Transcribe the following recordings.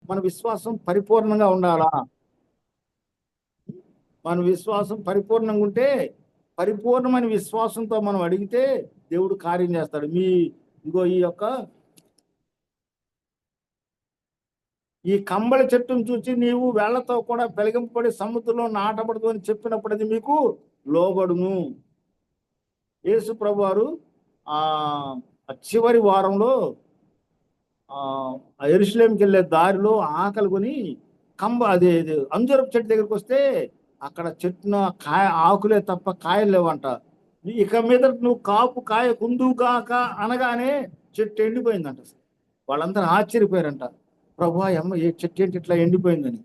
మన విశ్వాసం పరిపూర్ణంగా ఉండాలా. మన విశ్వాసం పరిపూర్ణంగా ఉంటే, పరిపూర్ణమైన విశ్వాసంతో మనం అడిగితే దేవుడు కార్యం చేస్తాడు. ఇగో ఈ కంబళ చెట్టును చూసి నీవు వేళ్లతో కూడా పెలిగింపబడి సముద్రంలో నాటబడదు అని చెప్పినప్పుడు అది మీకు లోబడును. యేసు ప్రభు వారు ఆ చివరి వారంలో యెరూషలేముకి వెళ్ళే దారిలో ఆకలి కొని అదే అంజూరపు చెట్టు దగ్గరికి వస్తే అక్కడ చెట్టున ఆకులే తప్ప కాయలు లేవంట. ఇక మీద నువ్వు కాపు కాయ కుందుగాక అనగానే చెట్టు ఎండిపోయిందంట. వాళ్ళందరూ ఆశ్చర్యపోయారంట, ప్రభు అమ్మ ఏ చెట్టు ఏంటి ఇట్లా ఎండిపోయిందని.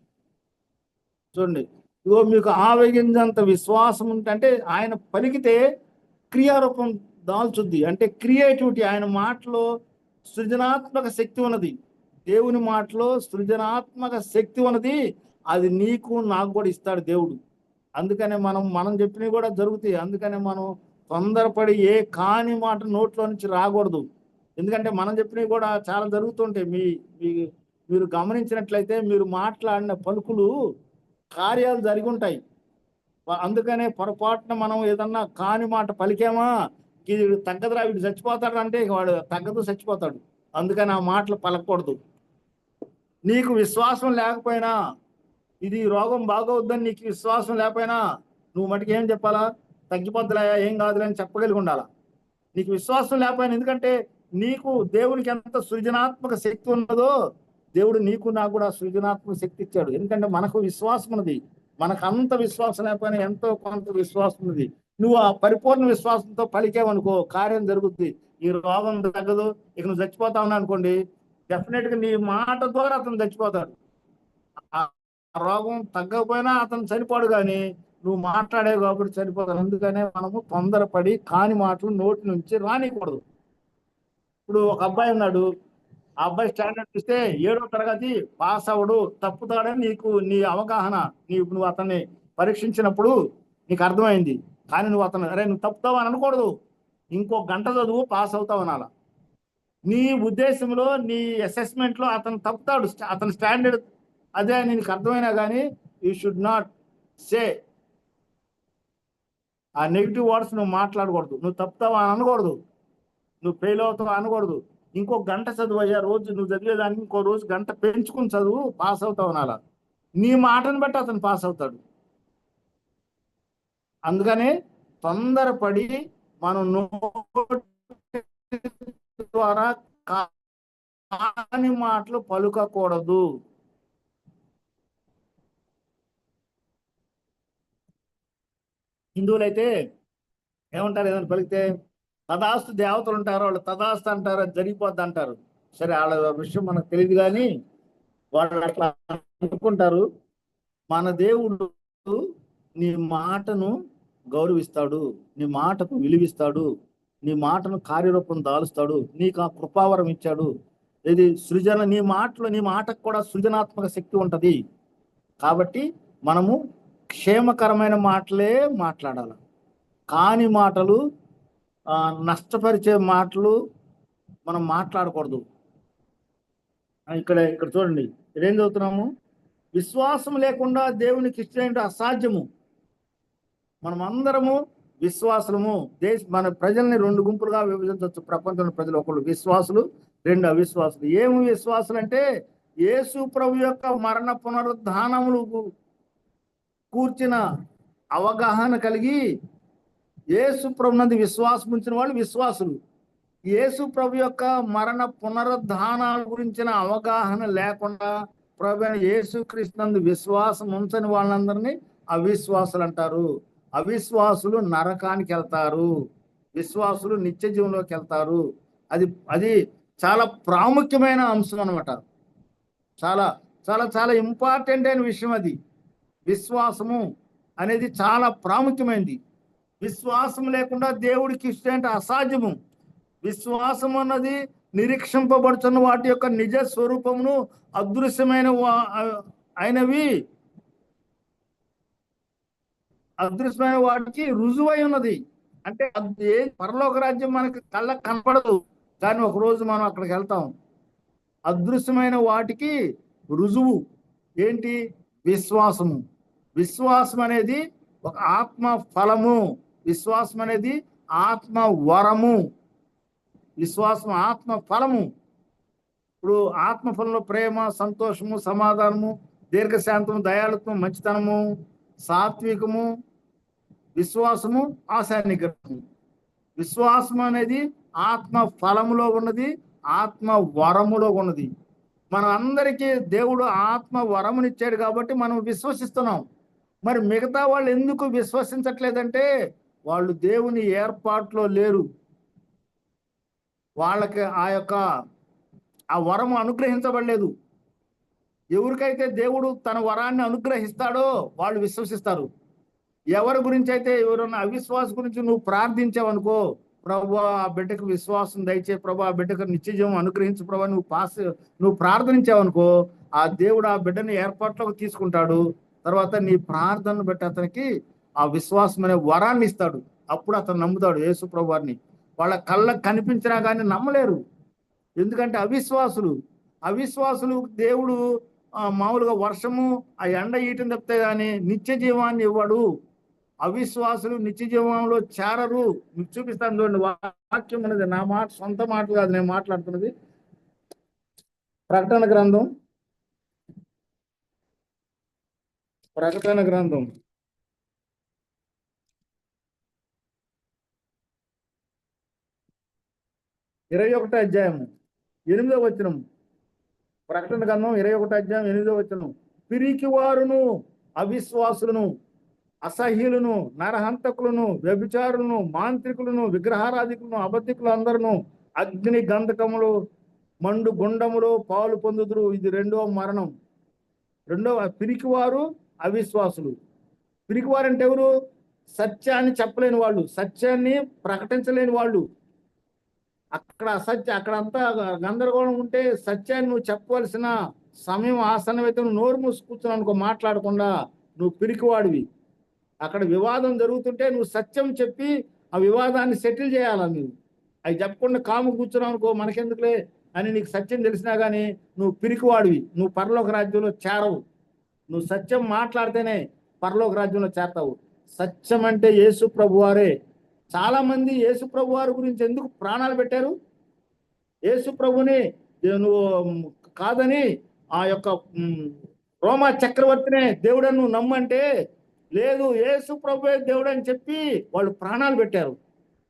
చూడండి, ఇగో మీకు ఆవేగిందంత విశ్వాసం ఉంటే ఆయన పలికితే క్రియారూపం దాల్చుద్ది. అంటే క్రియేటివిటీ, ఆయన మాటలో సృజనాత్మక శక్తి ఉన్నది. దేవుని మాటలో సృజనాత్మక శక్తి ఉన్నది. అది నీకు నాకు కూడా ఇస్తాడు దేవుడు. అందుకనే మనం చెప్పినవి కూడా జరుగుతాయి. అందుకనే మనం తొందరపడి ఏ కాని మాట నోట్లో నుంచి రాకూడదు. ఎందుకంటే మనం చెప్పినవి కూడా చాలా జరుగుతుంటాయి. మీరు గమనించినట్లయితే మీరు మాట్లాడిన పలుకులు కార్యాలు జరిగి ఉంటాయి. అందుకనే పొరపాటున మనం ఏదన్నా కాని మాట పలికామా, ఇది తగ్గదురా వీడు చచ్చిపోతాడు అంటే వాడు తగ్గదు, చచ్చిపోతాడు. అందుకని ఆ మాటలు పలకూడదు. నీకు విశ్వాసం లేకపోయినా, ఇది రోగం బాగవుద్దని నీకు విశ్వాసం లేకపోయినా నువ్వు మటుకు ఏం చెప్పాలా, తగ్గిపోద్దులే ఏం కాదులే అని చెప్పగలిగి ఉండాలా. నీకు విశ్వాసం లేకపోయినా, ఎందుకంటే నీకు దేవునికి ఎంత సృజనాత్మక శక్తి ఉన్నదో దేవుడు నీకు నాకు కూడా సృజనాత్మక శక్తి ఇచ్చాడు. ఎందుకంటే మనకు విశ్వాసం ఉన్నది. మనకు అంత విశ్వాసం లేకపోయినా ఎంతో కొంత విశ్వాసం ఉన్నది. నువ్వు ఆ పరిపూర్ణ విశ్వాసంతో పలికేవనుకో కార్యం జరుగుద్ది. ఈ రోగం తగ్గదు, ఇక నువ్వు చచ్చిపోతా ఉన్నా అనుకోండి, డెఫినెట్ గా నీ మాట ద్వారా అతను చచ్చిపోతాడు. ఆ రోగం తగ్గకపోయినా అతను చనిపోడు, కానీ నువ్వు మాట్లాడేవి కాబట్టి చనిపోతాడు. అందుకనే మనము తొందరపడి కాని మాటలు నోటి నుంచి రానికూడదు. ఇప్పుడు ఒక అబ్బాయి ఉన్నాడు, ఆ అబ్బాయి స్టాండర్డ్ చూస్తే 7వ తరగతి పాస్ అవడు, తప్పుతాడని నీ అవగాహన, నువ్వు అతన్ని పరీక్షించినప్పుడు నీకు అర్థమైంది. కానీ నువ్వు నువ్వు తప్పుతావు అని అనకూడదు. ఇంకో గంట చదువు పాస్ అవుతావు అనాల. నీ ఉద్దేశంలో, నీ అసెస్మెంట్లో అతను తప్పుతాడు, అతని స్టాండర్డ్ అదే నీకు అర్థమైనా కానీ యూ షుడ్ నాట్ సే ఆ నెగిటివ్ వర్డ్స్. నువ్వు మాట్లాడకూడదు. నువ్వు తప్పుతావు అని అనకూడదు, నువ్వు ఫెయిల్ అవుతావు అనకూడదు. ఇంకో గంట చదువు అయ్యా, రోజు నువ్వు చదివేదానికి ఇంకో రోజు గంట పెంచుకుని చదువు, పాస్ అవుతావు అనాలా. నీ మాటను బట్టి అతను పాస్ అవుతాడు. అందుకనే తొందరపడి మనం ద్వారా కాని మాటలు పలుకకూడదు. హిందువులైతే ఏమంటారు, ఏదైనా పలికితే తదాస్తు, దేవతలు ఉంటారు, వాళ్ళు తదాస్తు అంటారు, అది జరిగిపోద్ది అంటారు. సరే, వాళ్ళ విషయం మనకు తెలియదు, కానీ వాళ్ళు అట్లా అనుకుంటారు. మన దేవుడు నీ మాటను గౌరవిస్తాడు, నీ మాటకు విలువిస్తాడు, నీ మాటను కార్యరూపం దాలుస్తాడు, నీకు ఆ కృపావరం ఇచ్చాడు. ఇది నీ మాటకు కూడా సృజనాత్మక శక్తి ఉంటది. కాబట్టి మనము క్షేమకరమైన మాటలే మాట్లాడాలి. కాని మాటలు, నష్టపరిచే మాటలు మనం మాట్లాడకూడదు. ఇక్కడ చూడండి, ఇదేం చదువుతున్నాము, విశ్వాసం లేకుండా దేవునికి ఇష్టం అసాధ్యము. మనం అందరము విశ్వాసులము. మన ప్రజల్ని 2 గుంపులుగా విభజించవచ్చు ప్రపంచంలో ప్రజలు. ఒకళ్ళు విశ్వాసులు, 2 అవిశ్వాసులు. ఏమి విశ్వాసులు అంటే యేసు ప్రభు యొక్క మరణ పునరుద్ధానములు కూర్చిన అవగాహన కలిగి యేసు ప్రభు నందు విశ్వాసం ఉంచిన వాళ్ళు విశ్వాసులు. యేసు ప్రభు యొక్క మరణ పునరుద్ధానాల గురించిన అవగాహన లేకుండా ప్రభు యేసు క్రీస్తు నందు విశ్వాసం ఉంచని వాళ్ళందరినీ అవిశ్వాసులు అంటారు. అవిశ్వాసులు నరకానికి వెళ్తారు, విశ్వాసులు నిత్య జీవంలోకి వెళ్తారు. అది చాలా ప్రాముఖ్యమైన అంశం అనమాట. చాలా చాలా చాలా ఇంపార్టెంట్ అయిన విషయం అది. విశ్వాసము అనేది చాలా ప్రాముఖ్యమైనది. విశ్వాసం లేకుండా దేవుడికి ఇష్టం అసాధ్యము. విశ్వాసం అన్నది నిరీక్షింపబడుతున్న వాటి యొక్క నిజ స్వరూపమును అదృశ్యమైన వాటికి రుజువై ఉన్నది. అంటే పరలోక రాజ్యం మనకి కళ్ళకు కనపడదు, కానీ ఒకరోజు మనం అక్కడికి వెళ్తాం. అదృశ్యమైన వాటికి రుజువు ఏంటి? విశ్వాసము. విశ్వాసం అనేది ఒక ఆత్మ ఫలము. విశ్వాసం అనేది ఆత్మ వరము. విశ్వాసం ఆత్మ ఫలము. ఇప్పుడు ఆత్మ ఫలంలో ప్రేమ, సంతోషము, సమాధానము, దీర్ఘశాంతము, దయాళుత్వం, మంచితనము, సాత్వికము, విశ్వాసము, ఆశా నిగ్రహము. విశ్వాసం అనేది ఆత్మ ఫలములో ఉన్నది, ఆత్మ వరములో ఉన్నది. మన అందరికీ దేవుడు ఆత్మ వరమునిచ్చాడు కాబట్టి మనం విశ్వసిస్తున్నాం. మరి మిగతా వాళ్ళు ఎందుకు విశ్వసించట్లేదంటే వాళ్ళు దేవుని ఏర్పాట్లో లేరు. వాళ్ళకి ఆ వరము అనుగ్రహించబడలేదు. ఎవరికైతే దేవుడు తన వరాన్ని అనుగ్రహిస్తాడో వాళ్ళు విశ్వసిస్తారు. ఎవరి గురించి అయితే ఎవరన్నా అవిశ్వాస గురించి నువ్వు ప్రార్థించావనుకో, ప్రభు ఆ బిడ్డకు విశ్వాసం దయచే, ప్రభు ఆ బిడ్డకు నిత్యజీవం అనుగ్రహించు ప్రభు, నువ్వు ప్రార్థించావనుకో, ఆ దేవుడు ఆ బిడ్డని ఏర్పాట్లోకి తీసుకుంటాడు. తర్వాత నీ ప్రార్థనను బట్టి అతనికి ఆ విశ్వాసం అనే వరాన్ని ఇస్తాడు. అప్పుడు అతను నమ్ముతాడు యేసు ప్రభు వారిని. వాళ్ళ కళ్ళకు కనిపించినా కానీ నమ్మలేరు. ఎందుకంటే అవిశ్వాసులు దేవుడు మామూలుగా వర్షము ఆ ఎండ ఈయటం తప్పితే కానీ నిత్య జీవాన్ని ఇవ్వడు. అవిశ్వాసులు నిత్య జీవంలో చేరరు. మీకు చూపిస్తాను చూడండి. వాక్యం అనేది నా మాట, సొంత మాటలు కాదు నేను మాట్లాడుతున్నది. ప్రకటన గ్రంథం 21వ అధ్యాయము 8వ వచనం. ప్రకటన గ్రంథం 21వ అధ్యాయం 8వ వచనం. పిరికి వారును, అవిశ్వాసులను, అసహ్యులను, నరహంతకులను, వ్యభిచారులను, మాంత్రికులను, విగ్రహారాధికులను, అబద్ధికులు అందరును అగ్ని గంధకములు మండు గుండములో పాలు పొందుదురు. ఇది రెండవ మరణం. పిరికివారు, అవిశ్వాసులు. పిరికివారు అంటే ఎవరు? సత్యాన్ని చెప్పలేని వాళ్ళు, సత్యాన్ని ప్రకటించలేని వాళ్ళు. అక్కడంతా గందరగోళం ఉంటే సత్యాన్ని నువ్వు చెప్పవలసిన సమయం ఆసన్నమైతే నువ్వు నోరు మూసుకూర్చున్నావు అనుకో, మాట్లాడకుండా, నువ్వు పిరికివాడివి. అక్కడ వివాదం జరుగుతుంటే నువ్వు సత్యం చెప్పి ఆ వివాదాన్ని సెటిల్ చేయాలా. అవి చెప్పకుండా కాము కూర్చున్నావు అనుకో, మనకెందుకులే అని నీకు సత్యం తెలిసినా కానీ నువ్వు పిరికివాడివి. నువ్వు పరలోక రాజ్యంలో చేరవు. నువ్వు సత్యం మాట్లాడితేనే పరలోక రాజ్యంలో చేరతావు. సత్యం అంటే యేసు ప్రభు వారే. చాలా మంది యేసు ప్రభు వారి గురించి ఎందుకు ప్రాణాలు పెట్టారు? యేసు ప్రభుని నువ్వు కాదని ఆ యొక్క రోమా చక్రవర్తినే దేవుడని నువ్వు నమ్మంటే, లేదు యేసు ప్రభువే దేవుడు అని చెప్పి వాళ్ళు ప్రాణాలు పెట్టారు.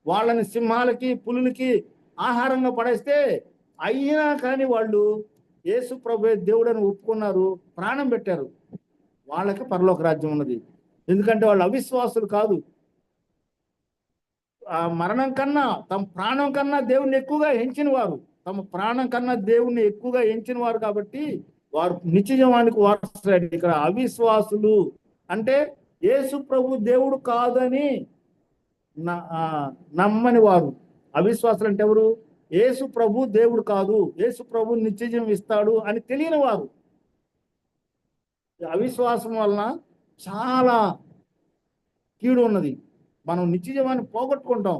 వాళ్ళని సింహాలకి, పులులకి ఆహారంగా పడేస్తే అయినా కానీ వాళ్ళు యేసు ప్రభువే దేవుడని ఒప్పుకున్నారు, ప్రాణం పెట్టారు. వాళ్ళకి పరలోక రాజ్యం ఉన్నది. ఎందుకంటే వాళ్ళు అవిశ్వాసులు కాదు. ఆ మరణం కన్నా, తమ ప్రాణం కన్నా దేవుణ్ణి ఎక్కువగా ఎంచిన వారు, తమ ప్రాణం కన్నా దేవుణ్ణి ఎక్కువగా ఎంచిన వారు కాబట్టి వారు నిత్యజీవానికి వారసులు. ఇక్కడ అవిశ్వాసులు అంటే యేసు ప్రభు దేవుడు కాదని నమ్మని వారు. అవిశ్వాసులు అంటే ఎవరు? యేసు ప్రభు దేవుడు కాదు, యేసు ప్రభు నిత్యజీవం ఇస్తాడు అని తెలియని వారు. అవిశ్వాసం వలన చాలా కీడు ఉన్నది. మనం నిత్యజీవాన్ని పోగొట్టుకుంటాం.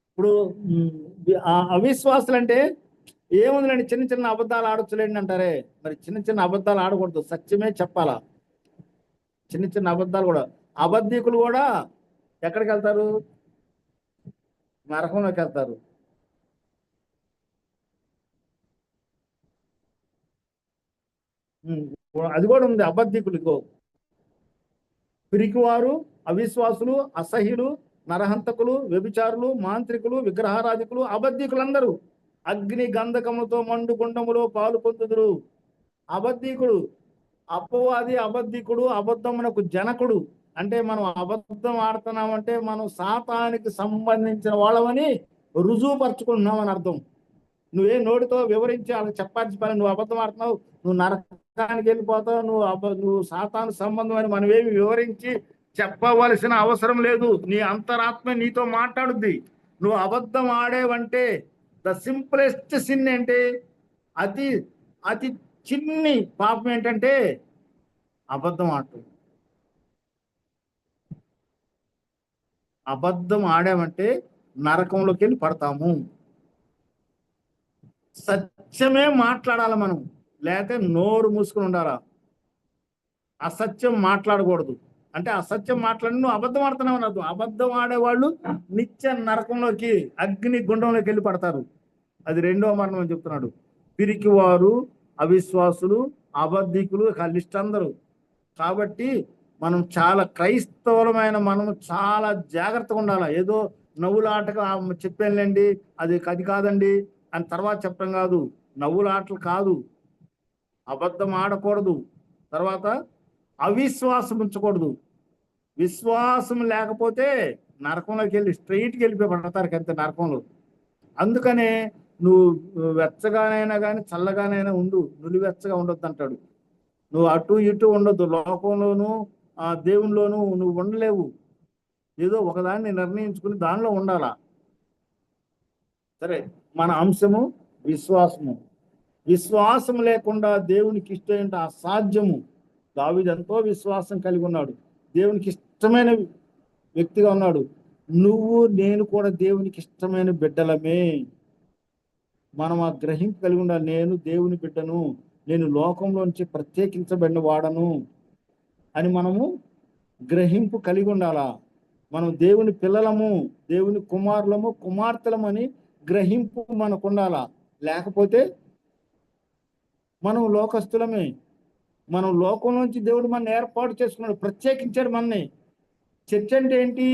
ఇప్పుడు అవిశ్వాసులు అంటే ఏముందండి, చిన్న చిన్న అబద్ధాలు ఆడొచ్చులేండి అంటారే. మరి చిన్న చిన్న అబద్ధాలు ఆడకూడదు, సత్యమే చెప్పాలా. చిన్న చిన్న అబద్ధాలు కూడా, అబద్ధికులు కూడా ఎక్కడికి వెళ్తారు? నరకంలోకి వెళ్తారు. అది కూడా ఉంది. అబద్ధికులు, పిరికివారు, అవిశ్వాసులు, అసహ్యులు, నరహంతకులు, వ్యభిచారులు, మాంత్రికులు, విగ్రహారాధికులు, అబద్ధికులందరూ అగ్ని గంధకములతో మండు గుండములో పాలు పొందుదురు. అబద్ధికుడు, అపవాది, అబద్ధికుడు, అబద్ధమునకు జనకుడు. అంటే మనం అబద్ధం ఆడుతున్నామంటే మనం సాతానికి సంబంధించిన వాళ్ళమని రుజువుపరుచుకుంటున్నామని అర్థం. నువ్వే నోటితో వివరించి వాళ్ళకి చెప్పాల్సిన పని, నువ్వు అబద్ధం ఆడుతున్నావు, నువ్వు నరకానికి వెళ్ళిపోతావు, నువ్వు సాతాను సంబంధం అని మనమేమి వివరించి చెప్పవలసిన అవసరం లేదు. నీ అంతరాత్మ నీతో మాట్లాడుద్ది. నువ్వు అబద్ధం ఆడేవంటే ద సింపులెస్ట్ సిన్ ఏంటి? అతి అతి చిన్ని పాపం ఏంటంటే అబద్ధం ఆడటం. అబద్ధం ఆడామంటే నరకంలోకి వెళ్ళి పడతాము. సత్యమే మాట్లాడాలి మనం, లేకపోతే నోరు మూసుకుని ఉండాలా. అసత్యం మాట్లాడకూడదు. అంటే అసత్యం మాట్లాడి నువ్వు అబద్ధం ఆడుతున్నావు అన్నది. అబద్ధం ఆడేవాళ్ళు నిత్య నరకంలోకి, అగ్ని గుండంలోకి వెళ్ళి పడతారు. అది రెండో మరణం అని చెప్తున్నాడు. పిరికి వారు, అవిశ్వాసులు, అబద్ధికులు, లిస్ట్ అందరూ. కాబట్టి మనం చాలా క్రైస్తవులమైన మనం చాలా జాగ్రత్తగా ఉండాలి. ఏదో నవ్వులాటగా చెప్పానులేండి, అది కాదండి అని తర్వాత చెప్పడం కాదు. నవ్వులాటలు కాదు, అబద్ధం ఆడకూడదు. తర్వాత అవిశ్వాసం ఉంచకూడదు. విశ్వాసం లేకపోతే నరకంలోకి వెళ్ళి స్ట్రైట్కి వెళ్ళిపోయి పడతారు అంతే నరకంలో. అందుకనే నువ్వు వెచ్చగానైనా కానీ చల్లగానైనా ఉండు, నులివెచ్చగా ఉండొద్దు అంటాడు. నువ్వు అటు ఇటు ఉండొద్దు. లోకంలోనూ దేవునిలోనూ నువ్వు ఉండలేవు. ఏదో ఒకదాన్ని నిర్ణయించుకుని దానిలో ఉండాలా. సరే, మన అంశము విశ్వాసము. విశ్వాసం లేకుండా దేవునికి ఇష్టం అసాధ్యము. దావీదు ఎంతో విశ్వాసం కలిగి ఉన్నాడు, దేవునికి ఇష్టమైన వ్యక్తిగా ఉన్నాడు. నువ్వు నేను కూడా దేవునికి ఇష్టమైన బిడ్డలమే. మనం ఆ గ్రహింపు కలిగి ఉండాలి. నేను దేవుని బిడ్డను, నేను లోకంలోంచి ప్రత్యేకించబడిన వాడను అని మనము గ్రహింపు కలిగి ఉండాలా. మనం దేవుని పిల్లలము, దేవుని కుమారులము, కుమార్తెలమని గ్రహింపు మనకు ఉండాలా. లేకపోతే మనం లోకస్తులమే. మనం లోకం నుంచి దేవుడు మన ఏర్పాటు చేసుకున్నాడు, ప్రత్యేకించాడు మనని. చర్చ్ అంటే ఏంటి?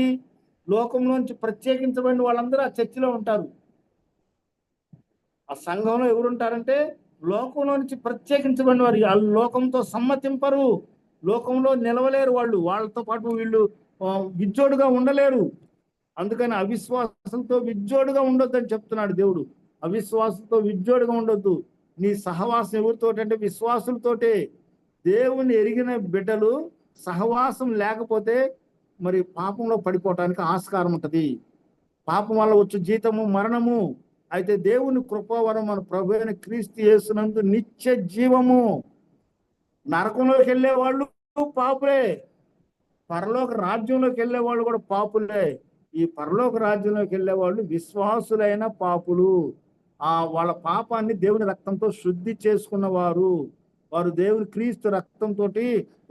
లోకంలోంచి ప్రత్యేకించబడిన వాళ్ళందరూ ఆ చర్చిలో ఉంటారు. ఆ సంఘంలో ఎవరు ఉంటారంటే లోకంలో నుంచి ప్రత్యేకించబడిన వారు. వాళ్ళు లోకంతో సమ్మతింపరు, లోకంలో నిలవలేరు. వాళ్ళతో పాటు వీళ్ళు విజ్జోడుగా ఉండలేరు. అందుకని అవిశ్వాసంతో విజ్జోడుగా ఉండొద్దు అని చెప్తున్నాడు దేవుడు. అవిశ్వాసంతో విజ్జోడుగా ఉండొద్దు. నీ సహవాసం ఎవరితో అంటే విశ్వాసులతోటే. దేవుని ఎరిగిన బిడ్డలు సహవాసం లేకపోతే మరి పాపంలో పడిపోవటానికి ఆస్కారం ఉంటుంది. పాపం వల్ల వచ్చే జీతము మరణము. అయితే దేవుని కృపావరం మన ప్రభు అయిన క్రీస్తు యేసునందు నిత్య జీవము. నరకంలోకి వెళ్ళే వాళ్ళు పాపులే, పరలోక రాజ్యంలోకి వెళ్ళే వాళ్ళు కూడా పాపులే. ఈ పరలోక రాజ్యంలోకి వెళ్ళే వాళ్ళు విశ్వాసులైన పాపులు. వాళ్ళ పాపాన్ని దేవుని రక్తంతో శుద్ధి చేసుకున్నవారు. వారు దేవుని క్రీస్తు రక్తంతో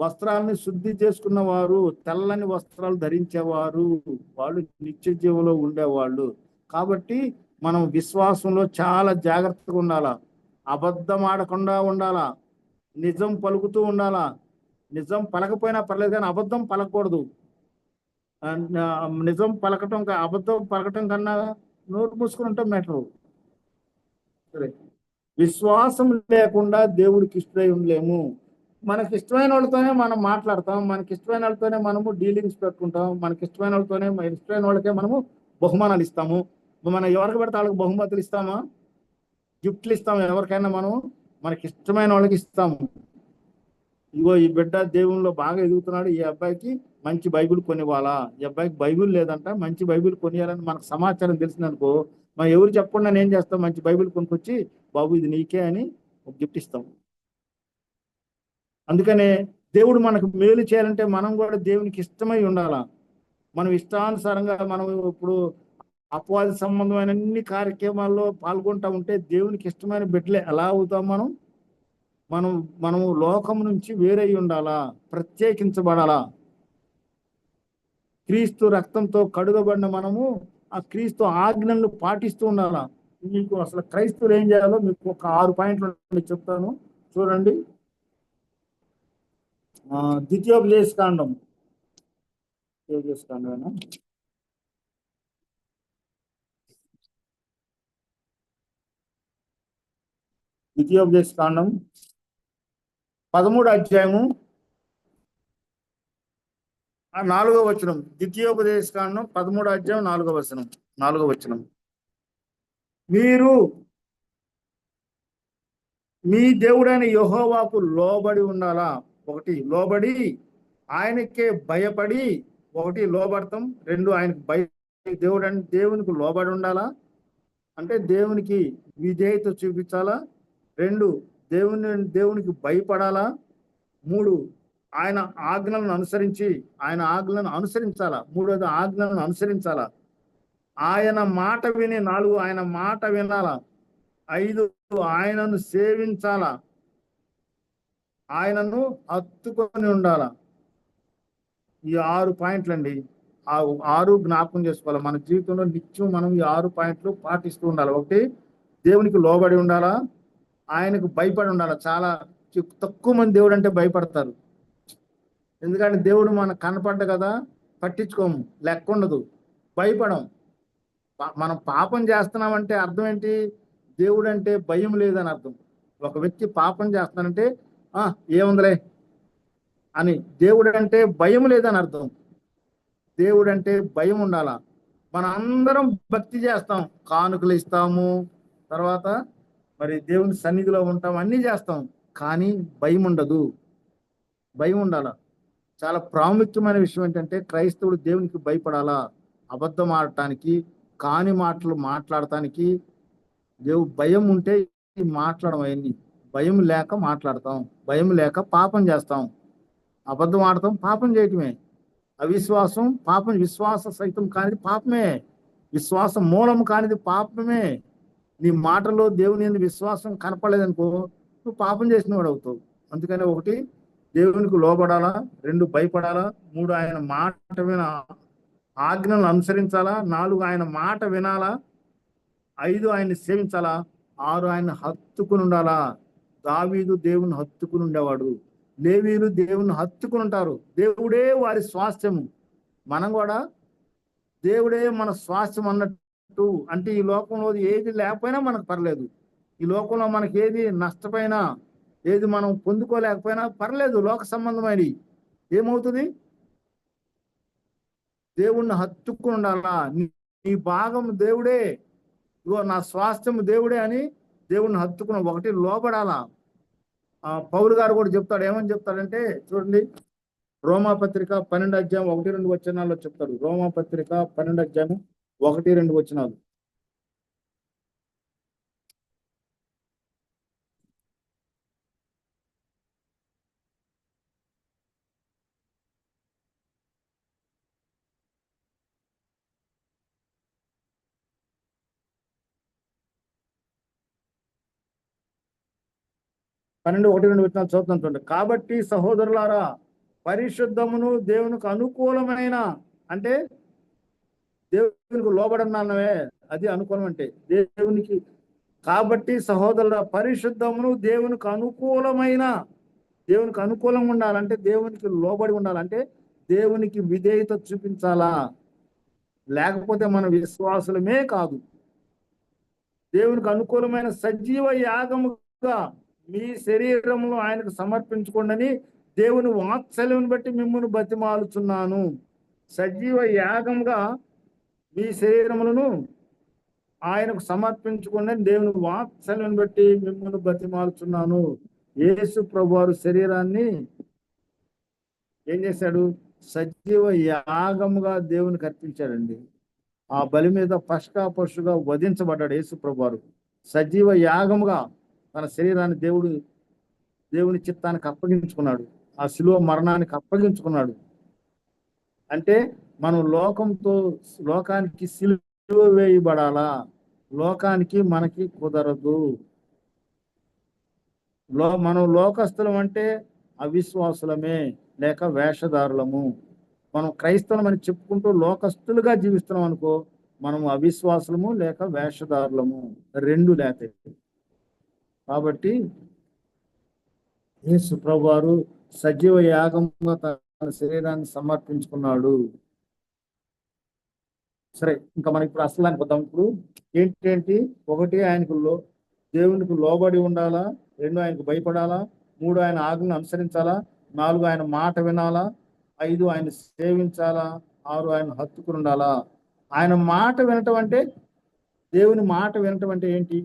వస్త్రాలని శుద్ధి చేసుకున్నవారు, తెల్లని వస్త్రాలు ధరించేవారు. వాళ్ళు నిత్య జీవంలో ఉండేవాళ్ళు. కాబట్టి మనం విశ్వాసంలో చాలా జాగ్రత్తగా ఉండాలా. అబద్ధం ఆడకుండా ఉండాలా, నిజం పలుకుతూ ఉండాలా. నిజం పలకపోయినా పర్లేదు కానీ అబద్ధం పలకూడదు. నిజం పలకటం అబద్ధం పలకటం కన్నా నోరు మూసుకుని ఉంటాం మెటరు. సరే, విశ్వాసం లేకుండా దేవుడికి ఇష్టమై ఉండలేము. మనకి ఇష్టమైన వాళ్ళతోనే మనం మాట్లాడతాం, మనకి ఇష్టమైన వాళ్ళతోనే మనము డీలింగ్స్ పెట్టుకుంటాం, మనకి ఇష్టమైన వాళ్ళతోనే ఇష్టమైన వాళ్ళకే మనము బహుమానాలు ఇస్తాము. మనం ఎవరికి పెడితే వాళ్ళకి బహుమతులు ఇస్తామా? గిఫ్ట్లు ఇస్తాము ఎవరికైనా. మనం మనకి ఇష్టమైన వాళ్ళకి ఇస్తాము. ఇగో ఈ బిడ్డ దేవునిలో బాగా ఎదుగుతున్నాడు, ఈ అబ్బాయికి మంచి బైబిల్ కొనివ్వాలా, ఈ అబ్బాయికి బైబిల్ లేదంట మంచి బైబిల్ కొనియాలని మనకు సమాచారం తెలిసిందనుకో, మనం ఎవరు చెప్పకుండా నేను చేస్తాం, మంచి బైబిల్ కొనుక్కొచ్చి బాబు ఇది నీకే అని ఒక గిఫ్ట్ ఇస్తాం. అందుకనే దేవుడు మనకు మేలు చేయాలంటే మనం కూడా దేవునికి ఇష్టమై ఉండాలా. మనం ఇష్టానుసారంగా మనం ఇప్పుడు అపవాది సంబంధమైన అన్ని కార్యక్రమాల్లో పాల్గొంటా ఉంటే దేవునికి ఇష్టమైన బిడ్డలే ఎలా అవుతాం? మనము లోకం నుంచి వేరై ఉండాలా, ప్రత్యేకించబడాలా. క్రీస్తు రక్తంతో కడుగబడిన మనము ఆ క్రీస్తు ఆజ్ఞలను పాటిస్తూ ఉండాలా. మీకు అసలు క్రైస్తవులు ఏం చేయాలో మీకు ఒక 6 పాయింట్లు చెప్తాను, చూడండి. ద్వితీయోపదేశకాండం ద్వితీయోపదేశకాండం 13వ అధ్యాయము 4వ వచనం. ద్వితీయోపదేశకాండం 13వ అధ్యాయం 4వ వచనం. మీరు మీ దేవుడైన యెహోవాకు లోబడి ఉండాలా. 1 లోబడి ఆయనకే భయపడి. 1 లోబడతాం, 2 ఆయనకు దేవునికి లోబడి ఉండాలా, అంటే దేవునికి విధేయత చూపించాలా. 2 దేవునికి భయపడాలా. 3 ఆయన ఆజ్ఞలను అనుసరించాలా. 3వది ఆజ్ఞలను అనుసరించాలా. ఆయన మాట విని. 4 ఆయన మాట వినాలా. 5 ఆయనను సేవించాలా, ఆయనను హత్తుకొని ఉండాలా. ఈ 6 పాయింట్లు అండి. ఆ 6 జ్ఞాపకం చేసుకోవాలి. మన జీవితంలో నిత్యం మనం ఈ 6 పాయింట్లు పాటిస్తూ ఉండాలి. ఒకటి, దేవునికి లోబడి ఉండాలా, ఆయనకు భయపడి ఉండాలా. చాలా తక్కువ మంది దేవుడు అంటే భయపడతారు. ఎందుకంటే దేవుడు మనకు కనపడ్డ కదా, పట్టించుకోము, లెక్క ఉండదు, భయపడం. మనం పాపం చేస్తున్నామంటే అర్థం ఏంటి? దేవుడు అంటే భయం లేదని అర్థం. ఒక వ్యక్తి పాపం చేస్తున్నానంటే ఏముందిలే అని, దేవుడు అంటే భయం లేదని అర్థం. దేవుడు అంటే భయం ఉండాలా. మన అందరం భక్తి చేస్తాం, కానుకలు ఇస్తాము, తర్వాత మరి దేవుని సన్నిధిలో ఉంటాం, అన్నీ చేస్తాం, కానీ భయం ఉండదు. భయం ఉండాలా. చాలా ప్రాముఖ్యమైన విషయం ఏంటంటే క్రైస్తవుడు దేవునికి భయపడాలా. అబద్ధం ఆడటానికి, కాని మాటలు మాట్లాడటానికి భయం ఉంటే మాట్లాడడం అవన్నీ. భయం లేక మాట్లాడతాం, భయం లేక పాపం చేస్తాం. అబద్ధం ఆడతాం పాపం చేయటమే. అవిశ్వాసం పాపం, విశ్వాస సహితం కానిది పాపమే, విశ్వాసం మూలం కానిది పాపమే. నీ మాటలో దేవుని విశ్వాసం కనపడలేదనుకో, నువ్వు పాపం చేసిన వాడు అవుతావు. అందుకని ఒకటి, దేవునికి లోబడాలా. 2, భయపడాలా. 3, ఆయన మాట ఆజ్ఞలను అనుసరించాలా. 4, ఆయన మాట వినాలా. 5, ఆయన్ని సేవించాలా. 6, ఆయన హత్తుకుని ఉండాలా. దావీదు దేవుని హత్తుకుని ఉండేవాడు, లేవీయులు దేవుని హత్తుకుని ఉంటారు. దేవుడే వారి స్వాస్థ్యము. మనం కూడా దేవుడే మన స్వాస్థ్యం అన్నట్టు. అంటే ఈ లోకంలో ఏది లేకపోయినా మనకు పర్లేదు, ఈ లోకంలో మనకి ఏది నష్టపోయినా, ఏది మనం పొందుకోలేకపోయినా పర్లేదు, లోక సంబంధమైనవి ఏమవుతుంది? దేవుణ్ణి హత్తుకుని ఉండాలా. నీ భాగం దేవుడే, ఇగో నా స్వాస్థ్యం దేవుడే అని దేవుణ్ణి హత్తుకుని ఒకటి లోబడాలా. పౌలు గారు కూడా చెప్తాడు, ఏమని చెప్తాడంటే చూడండి, రోమాపత్రిక 12 అధ్యాయం 1-2 వచనాల్లో చెప్తాడు. రోమాపత్రిక 12 అధ్యాయం 1-2 వచనాలు. పన్నెండు 1-2 వచనాలు చదువుతాను చూడండి. కాబట్టి సహోదరులారా, పరిశుద్ధమును దేవునికి అనుకూలమైన, అంటే దేవునికి లోబడన్నానవే, అది అనుకూలం అంటే దేవునికి. కాబట్టి సహోదరుల, పరిశుద్ధమును దేవునికి అనుకూలమైన, దేవునికి అనుకూలంగా ఉండాలంటే దేవునికి లోబడి ఉండాలంటే దేవునికి విధేయత చూపించాలా, లేకపోతే మన విశ్వాసులమే కాదు. దేవునికి అనుకూలమైన సజీవ యాగముగా మీ శరీరమును ఆయనకు సమర్పించుకోండి, దేవుని వాత్సల్యం బట్టి మిమ్మల్ని బతిమాలుచున్నాను. సజీవ యాగంగా మీ శరీరములను ఆయనకు సమర్పించుకోండి, దేవుని వాత్సల్యం బట్టి మిమ్మల్ని బతిమాలుచున్నాను. యేసు ప్రభువారు శరీరాన్ని ఏం చేశాడు? సజీవ యాగముగా దేవునికి అర్పించాడండి. ఆ బలి మీద పశుగా వధించబడ్డాడు యేసు ప్రభువారు. సజీవ యాగముగా తన శరీరాన్ని దేవుని చిత్తానికి అప్పగించుకున్నాడు, ఆ శిలువ మరణానికి అప్పగించుకున్నాడు. అంటే మనం లోకానికి సిలువ వేయబడాలా, లోకానికి మనకి కుదరదు. మనం లోకస్తులం అంటే అవిశ్వాసులమే, లేక వేషధారులము. మనం క్రైస్తవులం అని చెప్పుకుంటూ లోకస్తులుగా జీవిస్తున్నాం అనుకో, మనం అవిశ్వాసులము లేక వేషధారులము, 2 లేక. కాబట్టి యేసు ప్రభువారు సజీవ యాగంగా తన శరీరాన్ని సమర్పించుకున్నాడు. సరే, ఇంకా మనం ఇప్పుడు అసలు అనుకుందాం. ఇప్పుడు ఏంటి? ఒకటి, దేవునికి లోబడి ఉండాలా. 2, ఆయనకు భయపడాలా. 3, ఆయన ఆజ్ఞను అనుసరించాలా. 4, ఆయన మాట వినాలా. 5, ఆయన సేవించాలా. 6, ఆయన హత్తుకుని ఉండాలా. ఆయన మాట వినటం అంటే, దేవుని మాట వినటం అంటే ఏంటి?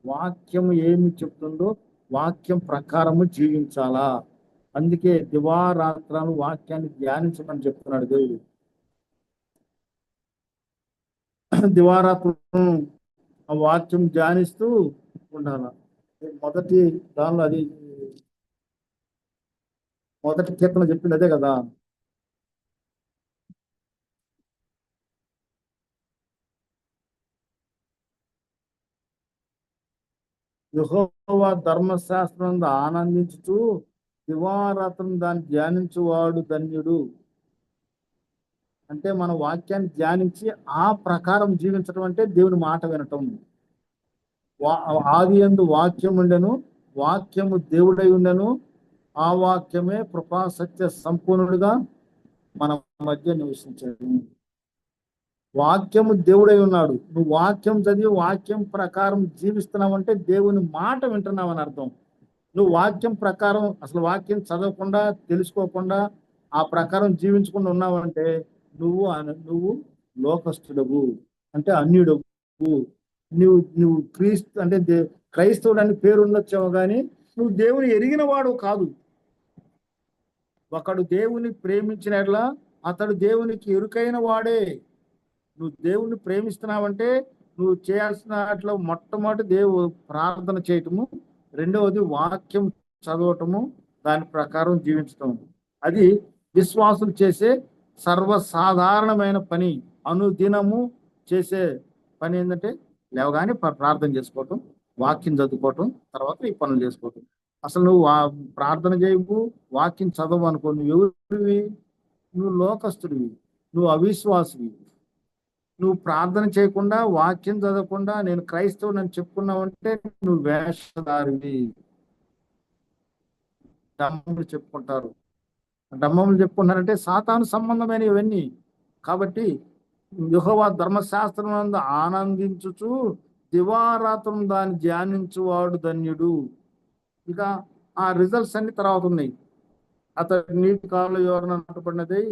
వాక్యం ఏమి చెప్తుందో వాక్యం ప్రకారము జీవించాలా. అందుకే దివారాత్రాలు వాక్యాన్ని ధ్యానించమని చెప్తున్నాడు దేవుడు. దివారాత్రం ఆ వాక్యం ధ్యానిస్తూ ఉండాల. మొదటి దానిలో అది మొదటి కీర్తన చెప్పింది అదే కదా. యెహోవా ధర్మశాస్త్రం ఆనందించుచు దివారాత్రం దాన్ని ధ్యానించువాడు ధన్యుడు. అంటే మన వాక్యాన్ని ధ్యానించి ఆ ప్రకారం జీవించడం అంటే దేవుని మాట వినటం. ఆది యందు వాక్యం ఉండెను, వాక్యము దేవుడై ఉండెను, ఆ వాక్యమే కృపా సత్య సంపూర్ణుడుగా మన మధ్య నివసించాడు. వాక్యము దేవుడై ఉన్నాడు. నువ్వు వాక్యం చదివి వాక్యం ప్రకారం జీవిస్తున్నావంటే దేవుని మాట వింటున్నావని అర్థం. నువ్వు వాక్యం ప్రకారం అసలు వాక్యం చదవకుండా తెలుసుకోకుండా ఆ ప్రకారం జీవించకుండా ఉన్నావంటే నువ్వు లోకస్తుడవు, అంటే అన్యుడవు. నువ్వు క్రీస్తు అంటే క్రైస్తవుడు అని పేరు ఉండొచ్చావు కానీ నువ్వు దేవుని ఎరిగిన వాడు కాదు. ఒకడు దేవుని ప్రేమించినట్లా అతడు దేవునికి ఎరుకైన వాడే. నువ్వు దేవుణ్ణి ప్రేమిస్తున్నావంటే నువ్వు చేయాల్సిన వాటిలో మొట్టమొదటి ప్రార్థన చేయటము, రెండవది వాక్యం చదవటము, దాని ప్రకారం జీవించటం. అది విశ్వాసులు చేసే సర్వసాధారణమైన పని. అనుదినము చేసే పని ఏంటంటే లేవగానే ప్రార్థన చేసుకోవటం, వాక్యం చదువుకోవటం, తర్వాత ఈ పనులు చేసుకోవటం. అసలు నువ్వు ప్రార్థన చేయవు, వాక్యం చదవు అనుకో, నువ్వు ఎవరివి? నువ్వు లోకస్తుడివి, నువ్వు అవిశ్వాసివి. నువ్వు ప్రార్థన చేయకుండా వాక్యం చదవకుండా నేను క్రైస్తవుడు అని చెప్పుకున్నావంటే నువ్వు వేషధారివి. డమ్మములు చెప్పుకుంటారు. డమ్మములు చెప్పుకుంటారంటే సాతాను సంబంధమైన ఇవన్నీ. కాబట్టి యెహోవా ధర్మశాస్త్రం ఆనందించుచు దివారాత్రం దాన్ని ధ్యానించువాడు ధన్యుడు. ఇక ఆ రిజల్ట్స్ అన్ని తర్వాత ఉన్నాయి. అతడి నీటి కాలంలో ఎవరైనా నాటబడినది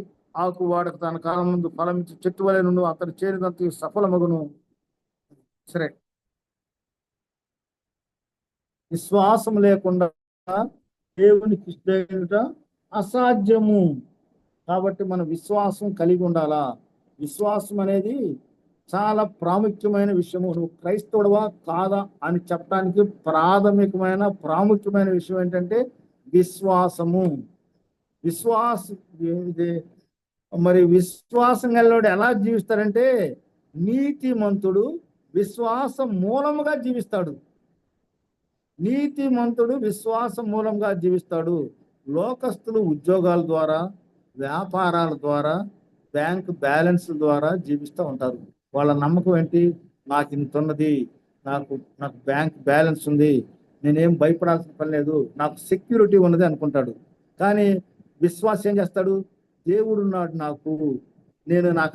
ఆకు వాడక తన కాలం ముందు ఫలమిచ్చి చెట్టు వలె నుండి అతడు చేరినంత సఫలమగును. సరే, విశ్వాసం లేకుండా దేవునికి ఇష్టత అసాధ్యము. కాబట్టి మన విశ్వాసం కలిగి ఉండాలా. విశ్వాసం అనేది చాలా ప్రాముఖ్యమైన విషయము. నువ్వు క్రైస్తవుడవా కాదా అని చెప్పడానికి ప్రాముఖ్యమైన విషయం ఏంటంటే విశ్వాసము. మరి విశ్వాసం గలవాడు ఎలా జీవిస్తాడంటే నీతిమంతుడు విశ్వాసం మూలముగా జీవిస్తాడు. నీతిమంతుడు విశ్వాసం మూలంగా జీవిస్తాడు. లోకస్తులు ఉద్యోగాల ద్వారా, వ్యాపారాల ద్వారా, బ్యాంక్ బ్యాలెన్స్ ద్వారా జీవిస్తూ ఉంటారు. వాళ్ళ నమ్మకం ఏంటి? నాకు ఇంత ఉన్నది, నాకు బ్యాంక్ బ్యాలెన్స్ ఉంది, నేనేం భయపడాల్సిన పని లేదు, నాకు సెక్యూరిటీ ఉన్నది అనుకుంటాడు. కానీ విశ్వాసం ఏం చేస్తాడు? దేవుడు ఉన్నాడు నాకు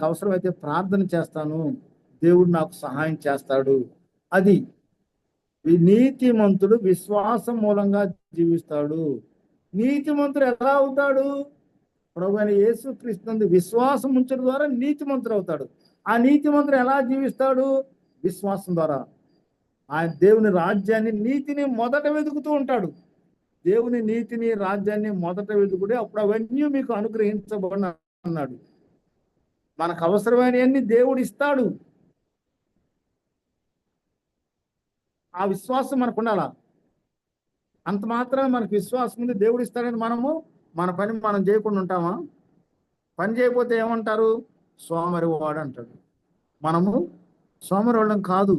అవసరమైతే ప్రార్థన చేస్తాను, దేవుడు నాకు సహాయం చేస్తాడు. అది నీతిమంతుడు విశ్వాసం మూలంగా జీవిస్తాడు. నీతిమంతుడు ఎలా అవుతాడు? ప్రభువైన యేసుక్రీస్తు విశ్వాసం ఉంచడం ద్వారా నీతిమంతుడు అవుతాడు. ఆ నీతిమంతుడు ఎలా జీవిస్తాడు? విశ్వాసం ద్వారా. ఆయన దేవుని రాజ్యాన్ని, నీతిని మొదట వెతుకుతూ ఉంటాడు. దేవుని నీతిని, రాజ్యాన్ని మొదట వెతుకుడే, అప్పుడు అవన్నీ మీకు అనుగ్రహించబడిన అన్నాడు. మనకు అవసరమైనవన్నీ దేవుడు ఇస్తాడు. ఆ విశ్వాసం మనకు ఉండాలా. అంత మాత్రం మనకు విశ్వాసం ఉంది, దేవుడు ఇస్తాడని మనము మన పని మనం చేయకుండా ఉంటామా? పని చేయకపోతే ఏమంటారు? సోమరివాడు అంటాడు. మనము సోమరివాళ్ళం కాదు,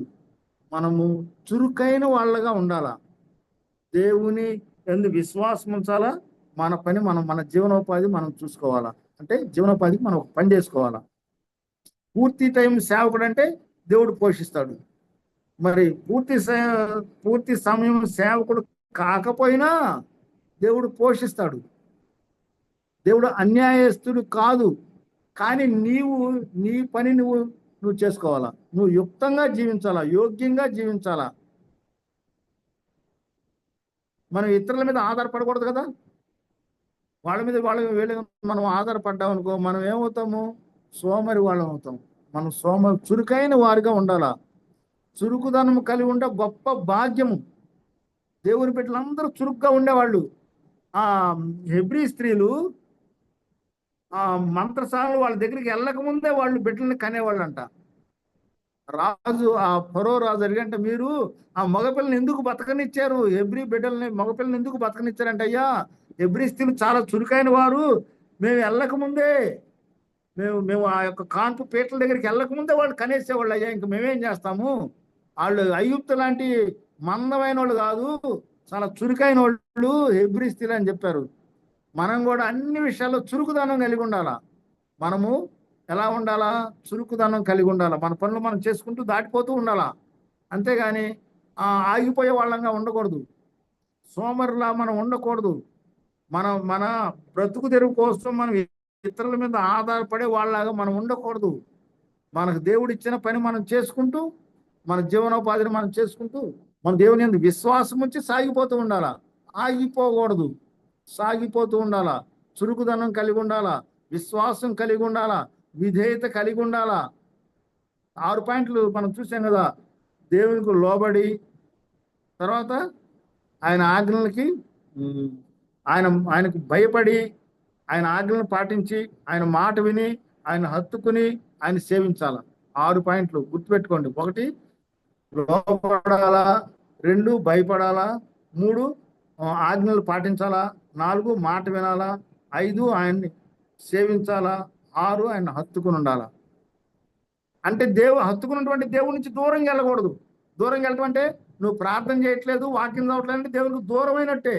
మనము చురుకైన వాళ్ళగా ఉండాలా. దేవుని ఎందు విశ్వాసం ఉంచాలా. మన పని మన జీవనోపాధి మనం చూసుకోవాలా. అంటే జీవనోపాధికి మనం ఒక పని చేసుకోవాలా. పూర్తి టైం సేవకుడు అంటే దేవుడు పోషిస్తాడు. మరి పూర్తి సమయం సేవకుడు కాకపోయినా దేవుడు పోషిస్తాడు. దేవుడు అన్యాయస్తుడు కాదు. కానీ నీ పని నువ్వు చేసుకోవాలా. నువ్వు యుక్తంగా జీవించాలా, యోగ్యంగా జీవించాలా. మనం ఇతరుల మీద ఆధారపడకూడదు కదా. వాళ్ళ మీద మనం ఆధారపడ్డాం అనుకో, మనం ఏమవుతాము? సోమరి వాళ్ళం అవుతాం. మనం చురుకైన వారిగా ఉండాలా. చురుకుదనం కలిగి ఉండే గొప్ప భాగ్యము. దేవుని బిడ్డలందరూ చురుగ్గా ఉండేవాళ్ళు. ఆ హెబ్రీ స్త్రీలు ఆ మంత్రసాలు వాళ్ళ దగ్గరికి వెళ్ళకముందే వాళ్ళు బిడ్డల్ని కనేవాళ్ళు అంట. ఫరో రాజు అడిగంటే, మీరు ఆ మగపిల్లని ఎందుకు బతకనిచ్చారు? మగపిల్లని ఎందుకు బతకనిచ్చారంటే, అయ్యా హెబ్రీ స్త్రీలు చాలా చురుకైన వారు, మేము వెళ్ళకముందే మేము ఆ యొక్క కాన్పు పీటల దగ్గరికి వెళ్ళకముందే వాళ్ళు కనేసేవాళ్ళు అయ్యా, ఇంక మేమేం చేస్తాము? వాళ్ళు ఐగుప్తు లాంటి మందమైన వాళ్ళు కాదు, చాలా చురుకైన వాళ్ళు హెబ్రీ స్త్రీలు అని చెప్పారు. మనం కూడా అన్ని విషయాల్లో చురుకుదనం కలిగి ఉండాలా. మనము ఎలా ఉండాలా? చురుకుదనం కలిగి ఉండాలా. మన పనులు మనం చేసుకుంటూ దాటిపోతూ ఉండాలా. అంతేగాని ఆగిపోయే వాళ్ళంగా ఉండకూడదు. సోమరులా మనం ఉండకూడదు. మన బ్రతుకు తెరువు కోసం మనం ఇతరుల మీద ఆధారపడే వాళ్ళలాగా మనం ఉండకూడదు. మనకు దేవుడు ఇచ్చిన పని మనం చేసుకుంటూ, మన జీవనోపాధిని మనం చేసుకుంటూ, మన దేవుని యందు విశ్వాసం ఉంచి సాగిపోతూ ఉండాలా. ఆగిపోకూడదు, సాగిపోతూ ఉండాలా. చురుకుదనం కలిగి ఉండాలా, విశ్వాసం కలిగి ఉండాలా, విధేయత కలిగి ఉండాలా. 6 పాయింట్లు మనం చూసాం కదా. దేవునికి లోబడి, తర్వాత ఆయన ఆజ్ఞలకి ఆయనకు భయపడి, ఆయన ఆజ్ఞలను పాటించి, ఆయన మాట విని, ఆయన హత్తుకుని, ఆయన సేవించాల. 6 పాయింట్లు గుర్తుపెట్టుకోండి. 1 లోపడాలా, 2 భయపడాలా, 3 ఆజ్ఞలు పాటించాలా, 4 మాట వినాలా, 5 ఆయన్ని సేవించాలా, 6 ఆయన హత్తుకుని ఉండాలా. అంటే హత్తుకున్నటువంటి దేవుడి నుంచి దూరంగా వెళ్ళకూడదు. దూరంగా వెళ్ళటం అంటే నువ్వు ప్రార్థన చేయట్లేదు, వాక్యం చదవట్లేదు అంటే దేవునికి దూరమైనట్టే.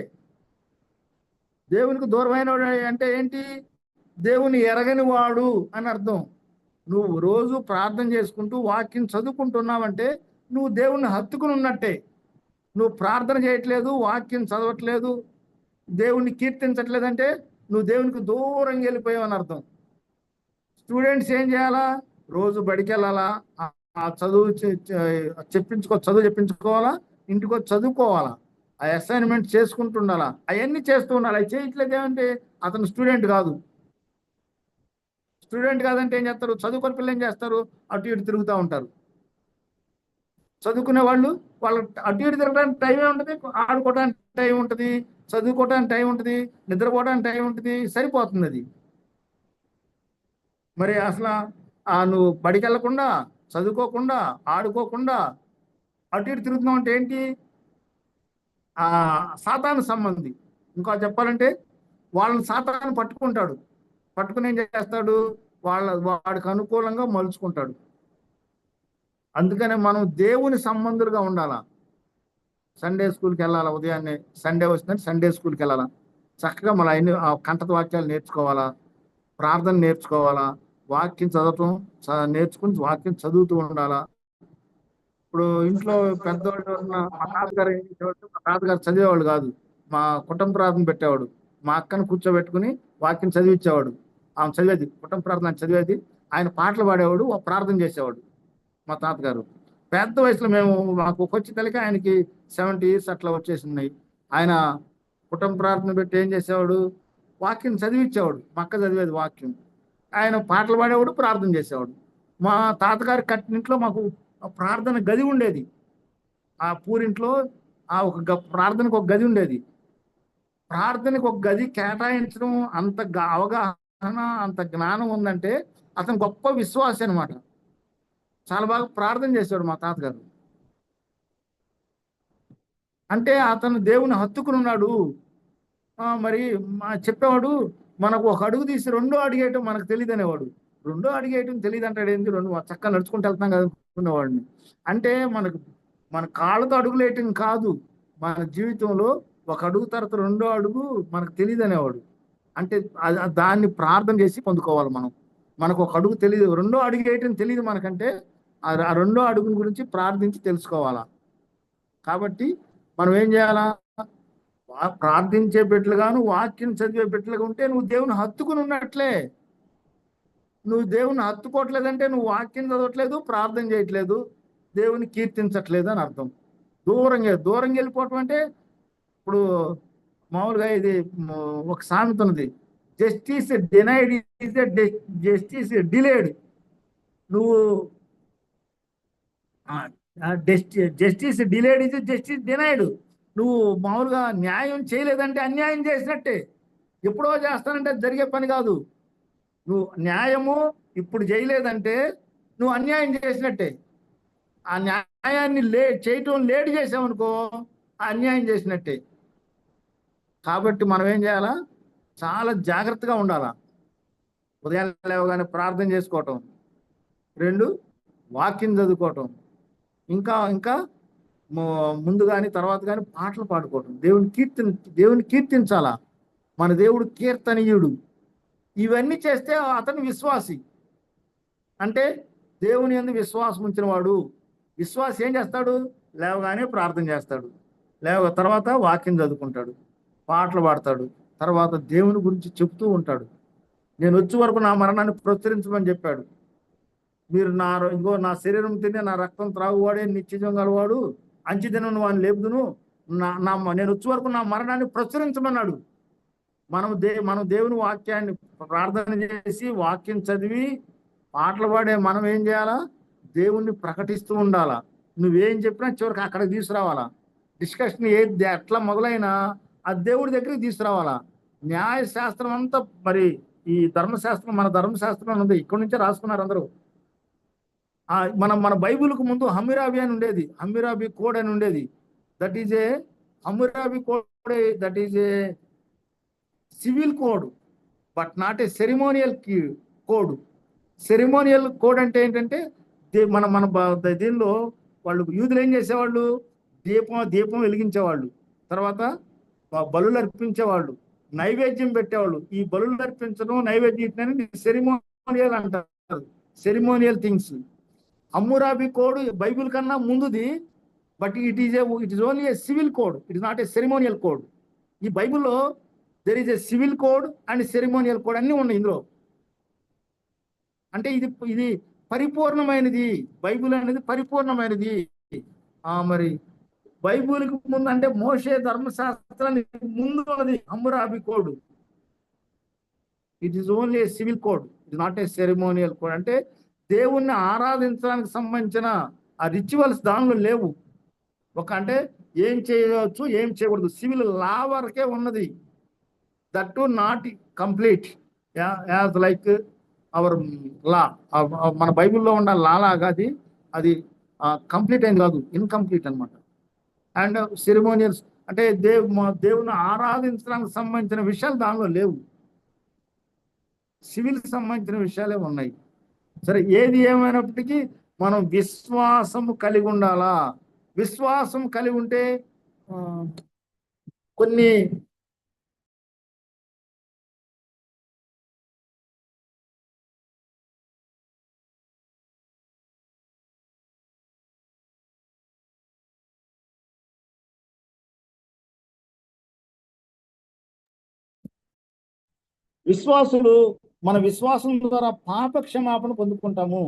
దేవునికి దూరమైన అంటే ఏంటి? దేవుని ఎరగని వాడు అని అర్థం. నువ్వు రోజు ప్రార్థన చేసుకుంటూ వాక్యం చదువుకుంటున్నావంటే నువ్వు దేవుణ్ణి హత్తుకుని ఉన్నట్టే. నువ్వు ప్రార్థన చేయట్లేదు, వాక్యం చదవట్లేదు, దేవుణ్ణి కీర్తించట్లేదంటే నువ్వు దేవునికి దూరంగా వెళ్ళిపోయావు అని అర్థం. స్టూడెంట్స్ ఏం చేయాలా? రోజు బడికి వెళ్ళాలా, చదువు చెప్పించుకోవాలా, ఇంటికి వచ్చి చదువుకోవాలా, ఆ అసైన్మెంట్ చేసుకుంటుండాలా, అవన్నీ చేస్తూ ఉండాలి. అవి చేయట్లేదు ఏమంటే అతను స్టూడెంట్ కాదు. స్టూడెంట్ కాదంటే ఏం చేస్తారు? చదువుకునే పిల్లలు ఏం చేస్తారు? అటు ఇటు తిరుగుతూ ఉంటారు. చదువుకునే వాళ్ళు అటు ఇటు తిరగడానికి టైమే ఉంటుంది, ఆడుకోవడానికి టైం ఉంటుంది, చదువుకోవడానికి టైం ఉంటుంది, నిద్రపోవడానికి టైం ఉంటుంది, సరిపోతుంది అది. మరి అసలు నువ్వు బడికి వెళ్ళకుండా, చదువుకోకుండా, ఆడుకోకుండా అటు ఇటు తిరుగుతున్నావు అంటే ఏంటి? సాతాను సంబంధి. ఇంకా చెప్పాలంటే వాళ్ళని సాతాను పట్టుకుంటాడు. పట్టుకుని ఏం చేస్తాడు? వాడికి అనుకూలంగా మలుచుకుంటాడు. అందుకనే మనం దేవుని సంబంధులుగా ఉండాలా. సండే స్కూల్కి వెళ్ళాలా, ఉదయాన్నే సండే వస్తుందంటే సండే స్కూల్కి వెళ్ళాలా, చక్కగా మళ్ళీ అన్ని కంఠత వాక్యాలు నేర్చుకోవాలా, ప్రార్థన నేర్చుకోవాలా, వాక్యం చదవటం నేర్చుకుని వాక్యం చదువుతూ ఉండాలా. ఇప్పుడు ఇంట్లో పెద్దవాళ్ళు మా తాతగారు చదివేవాళ్ళు కాదు, మా కుటుంబ ప్రార్థన పెట్టేవాడు. మా అక్కను కూర్చోబెట్టుకుని వాక్యం చదివించేవాడు. ఆమె చదివేది, కుటుంబ ప్రార్థన చదివేది, ఆయన పాటలు పాడేవాడు, ప్రార్థన చేసేవాడు మా తాతగారు. పెద్ద వయసులో మాకు వచ్చి తల్లికి ఆయనకి 70 years అట్లా వచ్చేసినాయి. ఆయన కుటుంబ ప్రార్థన పెట్టి ఏం చేసేవాడు? వాక్యం చదివించేవాడు. మా అక్క చదివేది వాక్యం, ఆయన పాటలు పాడేవాడు, ప్రార్థన చేసేవాడు. మా తాతగారి కట్టినింట్లో మాకు ప్రార్థన గది ఉండేది. ఆ పూరింట్లో ప్రార్థనకు ఒక గది ఉండేది. ప్రార్థనకు ఒక గది కేటాయించడం, అంత అవగాహన, అంత జ్ఞానం ఉందంటే అతను గొప్ప విశ్వాసి అనమాట. చాలా బాగా ప్రార్థన చేసేవాడు మా తాతగారు. అంటే అతను దేవుని హత్తుకుని ఉన్నాడు. మరి చెప్పేవాడు, మనకు ఒక అడుగు తీసి 2వ అడిగేయటం మనకు తెలియదు అనేవాడు. 2వ అడిగేయటం తెలియదు అంటాడు. ఏంటి? చక్కగా నడుచుకుంటూ వెళ్తాం కదా అనుకునేవాడిని. అంటే మన కాళ్ళతో అడుగులు వేయటం కాదు, మన జీవితంలో ఒక అడుగు తర్వాత 2వ అడుగు మనకు తెలియదు అనేవాడు. అంటే దాన్ని ప్రార్థన చేసి పొందుకోవాలి మనం. మనకు ఒక అడుగు తెలియదు, 2వ అడుగు వేయటం తెలియదు మనకంటే ఆ 2వ అడుగు గురించి ప్రార్థించి తెలుసుకోవాలా. కాబట్టి మనం ఏం చేయాలా? ప్రార్థించే బిడ్డలుగాను, వాక్యం చదివే బిడ్డలుగా ఉంటే నువ్వు దేవుని హత్తుకుని ఉన్నట్లే. నువ్వు దేవుని హత్తుకోవట్లేదంటే నువ్వు వాక్యం చదవట్లేదు, ప్రార్థన చేయట్లేదు, దేవుని కీర్తించట్లేదు అని అర్థం. దూరంగా వెళ్ళిపోవటం అంటే ఇప్పుడు మామూలుగా ఇది ఒక సామెత ఉన్నది, justice denied is justice delayed. నువ్వు justice delayed is justice denied. నువ్వు మామూలుగా న్యాయం చేయలేదంటే అన్యాయం చేసినట్టే. ఎప్పుడో చేస్తానంటే జరిగే పని కాదు. నువ్వు న్యాయము ఇప్పుడు చేయలేదంటే నువ్వు అన్యాయం చేసినట్టే. ఆ న్యాయాన్ని చేయటం లేట్ చేసామనుకో అన్యాయం చేసినట్టే. కాబట్టి మనం ఏం చేయాలా? చాలా జాగ్రత్తగా ఉండాలా. ఉదయం లేవగానే ప్రార్థన చేసుకోవటం, 2 వాక్యం చదువుకోవటం, ఇంకా ముందు కానీ తర్వాత కానీ పాటలు పాడుకోవటం, దేవుని కీర్తించాలా. మన దేవుడు కీర్తనీయుడు. ఇవన్నీ చేస్తే అతను విశ్వాసి. అంటే దేవుని యందు విశ్వాసం ఉంచిన వాడు. విశ్వాసి ఏం చేస్తాడు? లేవగానే ప్రార్థన చేస్తాడు, తర్వాత వాక్యం చదువుకుంటాడు, పాటలు పాడతాడు, తర్వాత దేవుని గురించి చెప్తూ ఉంటాడు. నేను వచ్చే వరకు నా మరణాన్ని ప్రచురించమని చెప్పాడు. మీరు ఇదిగో నా శరీరం తినే నా రక్తం త్రాగువాడే నిత్యజీవం గలవాడు, అంచెదినం వాడిని లేపుదును, నేను వచ్చే వరకు నా మరణాన్ని ప్రచురించమన్నాడు. మనం దేవుని వాక్యాన్ని ప్రార్థన చేసి వాక్యం చదివి పాటలు పాడే మనం ఏం చేయాలా? దేవుణ్ణి ప్రకటిస్తూ ఉండాలా. నువ్వేం చెప్పినా చివరికి అక్కడికి తీసుకురావాలా. డిస్కషన్ ఎట్లా మొదలైనా ఆ దేవుడి దగ్గరికి తీసుకురావాలా. న్యాయశాస్త్రం అంతా మరి ఈ ధర్మశాస్త్రం, మన ధర్మశాస్త్రం ఉంది, ఇక్కడి నుంచే రాసుకున్నారు అందరూ. మన బైబిల్కు ముందు హమ్మిరాబి అని ఉండేది, హమ్మిరాబి కోడ్ అని ఉండేది. That is a Hammurabi code, that is a civil code, but not a ceremonial code. Ceremonial code అంటే ఏంటంటే మన దీనిలో వాళ్ళు యూదులు ఏం చేసేవాళ్ళు? దీపం వెలిగించేవాళ్ళు, తర్వాత బలులు అర్పించేవాళ్ళు, నైవేద్యం పెట్టేవాళ్ళు. ఈ బలులు అర్పించడం, నైవేద్యం సెరిమోనియల్ అంటారు, ceremonial things. Hammurabi code Bible కన్నా ముందుది, but it is only a civil code, it is not a ceremonial code. ఈ బైబిల్లో there is a civil code and ceremonial code అన్నీ ఉన్నాయి ఇందులో. అంటే ఇది పరిపూర్ణమైనది. బైబిల్ అనేది పరిపూర్ణమైనది. మరి బైబిల్కి ముందు అంటే మోషే ధర్మశాస్త్రానికి ముందు అది Hammurabi code. It is only a civil code, it not a ceremonial code. అంటే దేవుణ్ణి ఆరాధించడానికి సంబంధించిన ఆ రిచువల్స్ దానిలో లేవు. అంటే ఏం చేయవచ్చు, ఏం చేయకూడదు, సివిల్ లా వరకే ఉన్నది. That too not complete as like our law. మన బైబిల్లో ఉన్న లా లాగా అది కంప్లీట్ అయింది కాదు, ఇన్కంప్లీట్ అనమాట. అండ్ సెరిమోనియల్స్ అంటే దేవుని ఆరాధించడానికి సంబంధించిన విషయాలు దానిలో లేవు, సివిల్కి సంబంధించిన విషయాలే ఉన్నాయి. సరే, ఏది ఏమైనప్పటికీ మనం విశ్వాసం కలిగి ఉండాలా. విశ్వాసం కలిగి ఉంటే కొన్ని మన విశ్వాసం ద్వారా పాప క్షమాపణ పొందుకుంటాము.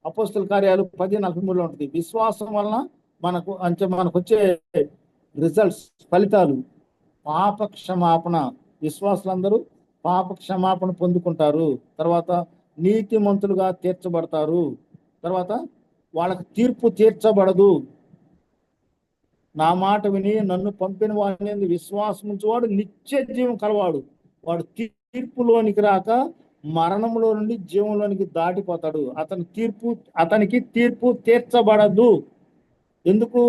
అపోస్తల కార్యాలు 10:43 ఉంటుంది. విశ్వాసం వలన మనకు వచ్చే రిజల్ట్స్, ఫలితాలు పాప క్షమాపణ. విశ్వాసులందరూ పాప క్షమాపణ పొందుకుంటారు, తర్వాత నీతిమంతులుగా తీర్చబడతారు, తర్వాత వాళ్ళకి తీర్పు తీర్చబడదు. నా మాట విని నన్ను పంపిన వాడిని విశ్వాసం ఉంచేవాడు నిత్య జీవం కలవాడు. వాడు తీర్పులోనికి రాక మరణంలో నుండి జీవంలోనికి దాటిపోతాడు. అతనికి తీర్పు తీర్చబడదు. ఎందుకు?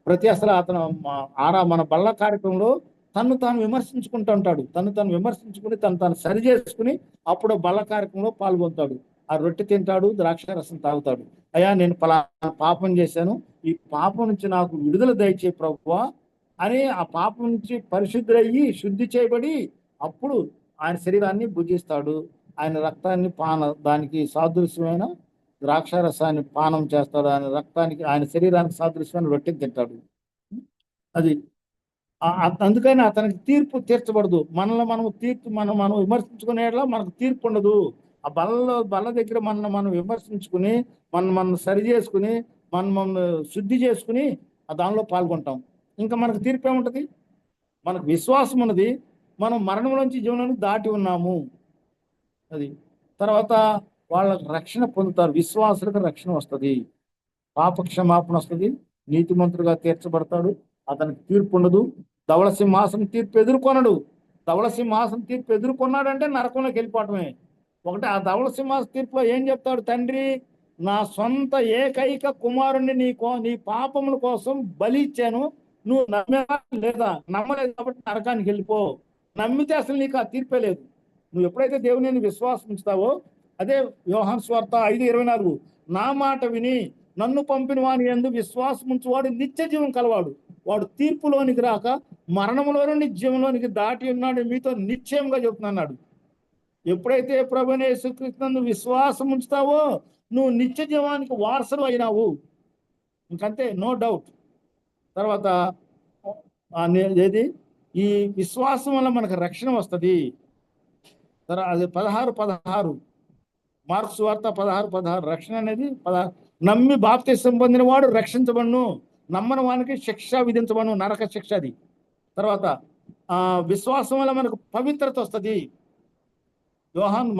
అతను మన బల్ల కార్యక్రమంలో తను తాను విమర్శించుకుంటూ ఉంటాడు. తను విమర్శించుకుని తను సరి చేసుకుని అప్పుడు బల్ల కార్యక్రమంలో పాల్గొంటాడు. ఆ రొట్టె తింటాడు, ద్రాక్షారసం తాగుతాడు. అయ్యా, నేను పలానా పాపం చేశాను, ఈ పాపం నుంచి నాకు విడుదల దయచే ప్రభువా అని ఆ పాపం నుంచి పరిశుద్ధులయ్యి శుద్ధి చేయబడి అప్పుడు ఆయన శరీరాన్ని భుజిస్తాడు. ఆయన రక్తాన్ని దానికి సాదృశ్యమైన ద్రాక్షారసాన్ని పానం చేస్తాడు. ఆయన శరీరానికి సాదృశ్యమైన రొట్టె తింటాడు. అది అందుకని అతనికి తీర్పు తీర్చబడదు. మనం విమర్శించుకునేలా మనకు తీర్పు ఉండదు. ఆ బల్ల దగ్గర మనం విమర్శించుకుని మనం సరి చేసుకుని మనం శుద్ధి చేసుకుని దానిలో పాల్గొంటాం. ఇంకా మనకు తీర్పు ఏముంటది? మనకు విశ్వాసం ఉన్నది, మనం మరణంలోంచి జీవనాన్ని దాటి ఉన్నాము. అది తర్వాత వాళ్ళకి రక్షణ పొందుతారు. విశ్వాసులకు రక్షణ వస్తుంది, పాప క్షమాపణ వస్తుంది, నీతిమంతుడుగా తీర్చబడతాడు, అతనికి తీర్పు ఉండదు. ధవళ సింహాసనం తీర్పు ఎదుర్కొనడు. ధవళ సింహాసనం తీర్పు ఎదుర్కొన్నాడంటే నరకంలోకి వెళ్ళిపోవటమే. ఒకటి ఆ ధవళ సింహాసన తీర్పులో ఏం చెప్తాడు? తండ్రి, నా సొంత ఏకైక కుమారుణ్ణి నీ పాపముల కోసం బలి ఇచ్చాను, నువ్వు నమ్మేదా లేదా? నమ్మలేదు కాబట్టి నరకానికి వెళ్ళిపో. నమ్మితే అసలు నీకు ఆ తీర్పే లేదు. నువ్వు ఎప్పుడైతే దేవుని విశ్వాసం ఉంచుతావో, అదే యోహాను సువార్త 5:24, నా మాట విని నన్ను పంపిన వాని యందు విశ్వాసముంచువాడు నిత్య జీవం కలవాడు. వాడు తీర్పులోనికి రాక మరణంలో నుండి జీవంలోనికి దాటి ఉన్నాడు, మీతో నిశ్చయంగా చెప్తున్నాడు. ఎప్పుడైతే ప్రభువైన యేసుక్రీస్తునందు విశ్వాసం ఉంచుతావో నువ్వు నిత్య జీవానికి వారసులు అయినావు, ఇంకంతే, నో డౌట్. తర్వాత ఏది, ఈ విశ్వాసం వల్ల మనకు రక్షణ వస్తుంది. అది 16:16 మార్క్స్ వార్త 16:16. రక్షణ అనేది నమ్మి బాప్తిసం పొందిన వాడు రక్షించబడును, నమ్మని వానికి శిక్ష విధించబడును, నరక శిక్ష అది. తర్వాత విశ్వాసం వల్ల మనకు పవిత్రత వస్తుంది. యోహాన్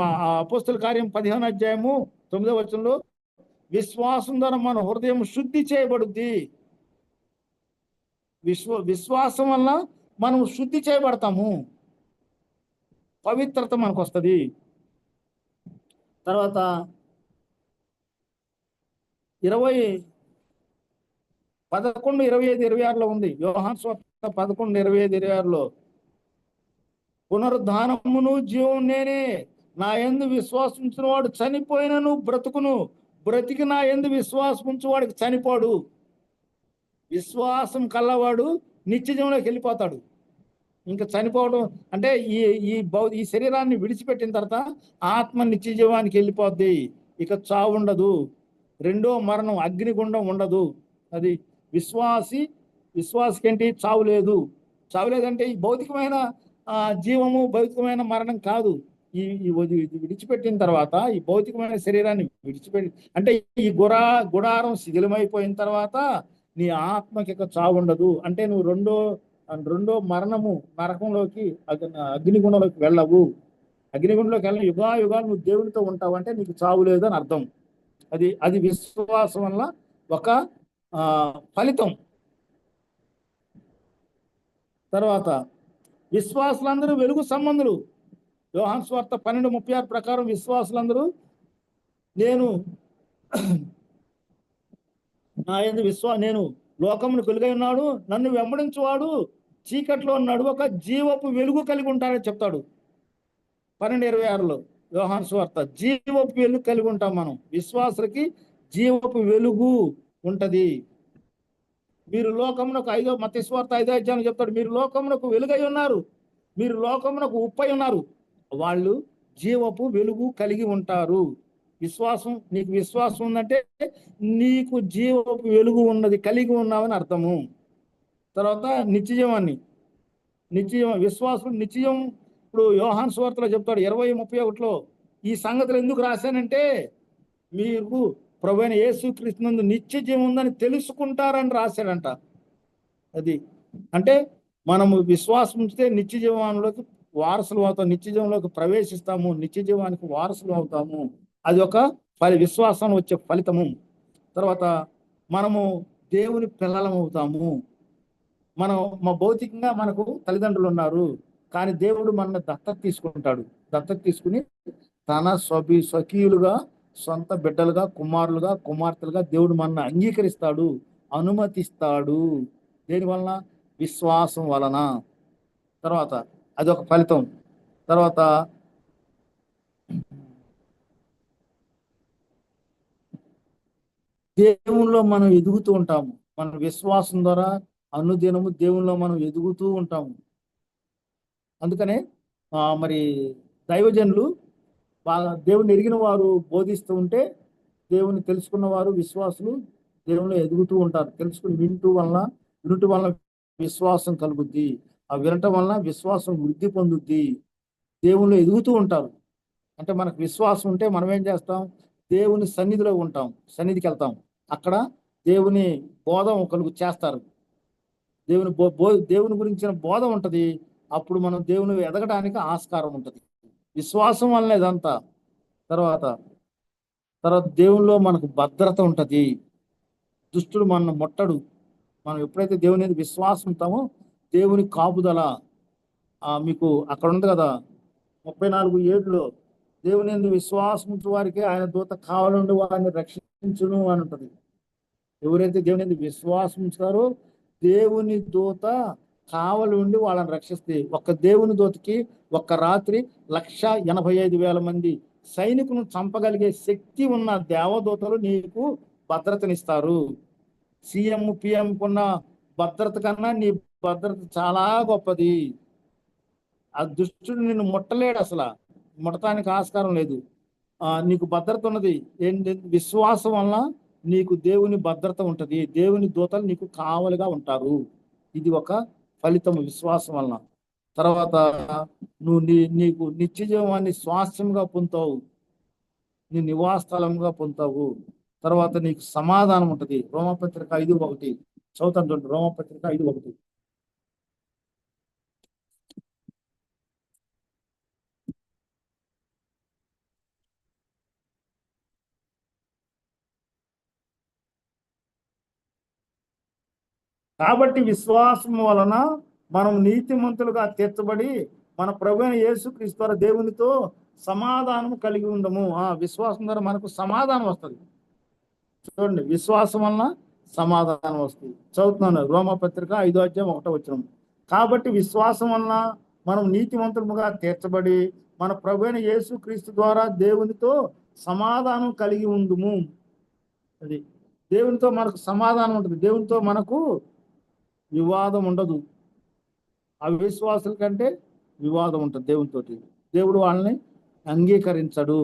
అపోస్తల కార్యం 15వ అధ్యాయము 9వ వచనంలో విశ్వాసం ద్వారా మన హృదయం శుద్ధి చేయబడుద్ది. విశ్వాసం వల్ల మనం శుద్ధి చేయబడతాము, పవిత్రత మనకు వస్తుంది. తర్వాత 11:25-26 ఉంది. యోహాను సువార్త 11:25-26 పునరుద్ధానమును జీవం నేనే, నా యందు విశ్వాసం ఉంచిన వాడు చనిపోయినను బ్రతుకును, బ్రతికి నా యందు విశ్వాసం ఉంచిన వాడికి చనిపోడు. విశ్వాసం కల్లవాడు నిత్య జీవంలోకి వెళ్ళిపోతాడు. ఇంకా చనిపోవడం అంటే ఈ శరీరాన్ని విడిచిపెట్టిన తర్వాత ఆత్మ నిత్య జీవానికి వెళ్ళిపోద్ది. ఇక చావు ఉండదు, రెండో మరణం అగ్నిగుండం ఉండదు. అది విశ్వాసకేంటి, చావు లేదు. చావు లేదంటే ఈ భౌతికమైన జీవము, భౌతికమైన మరణం కాదు. ఈ విడిచిపెట్టిన తర్వాత, ఈ భౌతికమైన శరీరాన్ని విడిచిపెట్టి అంటే ఈ గుడారం శిథిలమైపోయిన తర్వాత నీ ఆత్మకి ఇక చావు ఉండదు. అంటే నువ్వు రెండో మరణము, నరకంలోకి, అగ్నిగుండంలోకి వెళ్ళవు. అగ్నిగుండంలోకి వెళ్ళిన యుగాలు నువ్వు దేవునితో ఉంటావు అంటే నీకు చావు లేదు అని అర్థం. అది విశ్వాసం వల్ల ఒక ఫలితం. తర్వాత విశ్వాసులందరూ వెలుగు సంబంధులు. యోహాను సువార్త 12:36 ప్రకారం విశ్వాసులందరూ నేను లోకమును వెలుగై ఉన్నాడు, నన్ను వెంబడించువాడు చీకట్లో ఉన్నాడు, ఒక జీవపు వెలుగు కలిగి ఉంటారని చెప్తాడు 12:26లో యోహాను సువార్త. జీవపు వెలుగు కలిగి ఉంటాం మనం. విశ్వాసులకి జీవపు వెలుగు ఉంటది. మీరు లోకమునకు మత్తయి సువార్త 5వ అధ్యాయం చెప్తాడు, మీరు లోకమునకు వెలుగై ఉన్నారు, మీరు లోకమునకు ఉప్పై ఉన్నారు. వాళ్ళు జీవపు వెలుగు కలిగి ఉంటారు. నీకు విశ్వాసం ఉందంటే నీకు జీవపు వెలుగు ఉన్నది, కలిగి ఉన్నావని అర్థము. తర్వాత నిత్యజీవం విశ్వాసం నిత్యజీవం. ఇప్పుడు యోహాను సువార్తలో చెప్తాడు 20:31లో, ఈ సంగతులు ఎందుకు రాశానంటే మీరు ప్రభువైన యేసుక్రీస్తునందు నిత్య జీవం ఉందని తెలుసుకుంటారని రాశాడంట. అది అంటే మనము విశ్వాసం ఉంచితే నిత్య జీవంలోకి వారసులు అవుతాం, నిత్య జీవంలోకి ప్రవేశిస్తాము, నిత్య జీవానికి వారసులు అవుతాము. అది ఒక విశ్వాసం వచ్చే ఫలితము. తర్వాత మనము దేవుని పిల్లలం అవుతాము. మా భౌతికంగా మనకు తల్లిదండ్రులు ఉన్నారు, కానీ దేవుడు మనల్ని దత్తత తీసుకుంటాడు. దత్తత తీసుకుని తన స్వకీయులుగా, సొంత బిడ్డలుగా, కుమారులుగా, కుమార్తెలుగా దేవుడు మనల్ని అంగీకరిస్తాడు, అనుమతిస్తాడు. దేని వలన? విశ్వాసం వలన. తర్వాత అదొక ఫలితం. తర్వాత దేవునిలో మనం ఎదుగుతూ ఉంటాము. మన విశ్వాసం ద్వారా అనుదినము దేవునిలో మనం ఎదుగుతూ ఉంటాము. అందుకనే మరి దైవజనులు బాగా దేవుని ఎరిగిన వారు బోధిస్తూ ఉంటే దేవుని తెలుసుకున్న వారు, విశ్వాసులు దేవునిలో ఎదుగుతూ ఉంటారు. వినుట వలన విశ్వాసం కలుగుద్ది. ఆ వినటం వలన విశ్వాసం వృద్ధి పొందుద్ది. దేవునిలో ఎదుగుతూ ఉంటారు. అంటే మనకు విశ్వాసం ఉంటే మనం ఏం చేస్తాం? దేవుని సన్నిధిలో ఉంటాం, సన్నిధికి వెళ్తాం. అక్కడ దేవుని బోధ ఒకరు చేస్తారు, దేవుని గురించిన బోధ ఉంటది. అప్పుడు మనం దేవుని ఎదగడానికి ఆస్కారం ఉంటుంది. విశ్వాసం వల్ల ఇదంతా. తర్వాత దేవునిలో మనకు భద్రత ఉంటది. దుష్టుడు మన ముట్టడు. మనం ఎప్పుడైతే దేవుని మీద విశ్వాసం ఉంటామో దేవుని కాపుదల. మీకు అక్కడ ఉంది కదా 34:7లో, దేవుని యందు విశ్వాసం ఉంచు వారికి ఆయన దూత కావాలండి వారిని రక్షించును అని ఉంటుంది. ఎవరైతే దేవుని యందు విశ్వాసం ఉంచుతారో దేవుని దూత కావలి ఉండి వాళ్ళని రక్షిస్తే, ఒక్క దేవుని దూతకి ఒక్క రాత్రి 185,000 మంది సైనికులను చంపగలిగే శక్తి ఉన్న దేవదూతలు నీకు భద్రతనిస్తారు. సీఎం పిఎం కున్న భద్రత కన్నా నీ భద్రత చాలా గొప్పది. ఆ దుష్టుడు నిన్ను ముట్టలేడు, అసలు ముట్టడానికి ఆస్కారం లేదు. నీకు భద్రత ఉన్నది. ఏంటి? విశ్వాసం వలన నీకు దేవుని భద్రత ఉంటది. దేవుని దూతలు నీకు కావలిగా ఉంటారు. ఇది ఒక ఫలితం విశ్వాసం వలన. తర్వాత నువ్వు నీకు నిత్య జీవాన్ని స్వాస్థ్యంగా పొందుతావు, నీ నివాసస్థలంగా పొందుతావు. తర్వాత నీకు సమాధానం ఉంటది. రోమపత్రిక 5:1 చదువుతాను చూడండి. రోమపత్రిక 5:1. కాబట్టి విశ్వాసం వలన మనం నీతిమంతులుగా తీర్చబడి మన ప్రభువైన యేసుక్రీస్తు ద్వారా దేవునితో సమాధానం కలిగి ఉండము. విశ్వాసం ద్వారా మనకు సమాధానం వస్తుంది. చూడండి, విశ్వాసం వలన సమాధానం వస్తుంది. చదువుతున్నాను, రోమపత్రిక 5:1. కాబట్టి విశ్వాసం వలన మనం నీతిమంతులుగా తీర్చబడి మన ప్రభువైన యేసుక్రీస్తు ద్వారా దేవునితో సమాధానం కలిగి ఉండుము. అది దేవునితో మనకు సమాధానం ఉంటుంది. దేవునితో మనకు వివాదం ఉండదు. అవిశ్వాసుల కంటే వివాదం ఉంటుంది దేవునితో. దేవుడు వాళ్ళని అంగీకరించడు.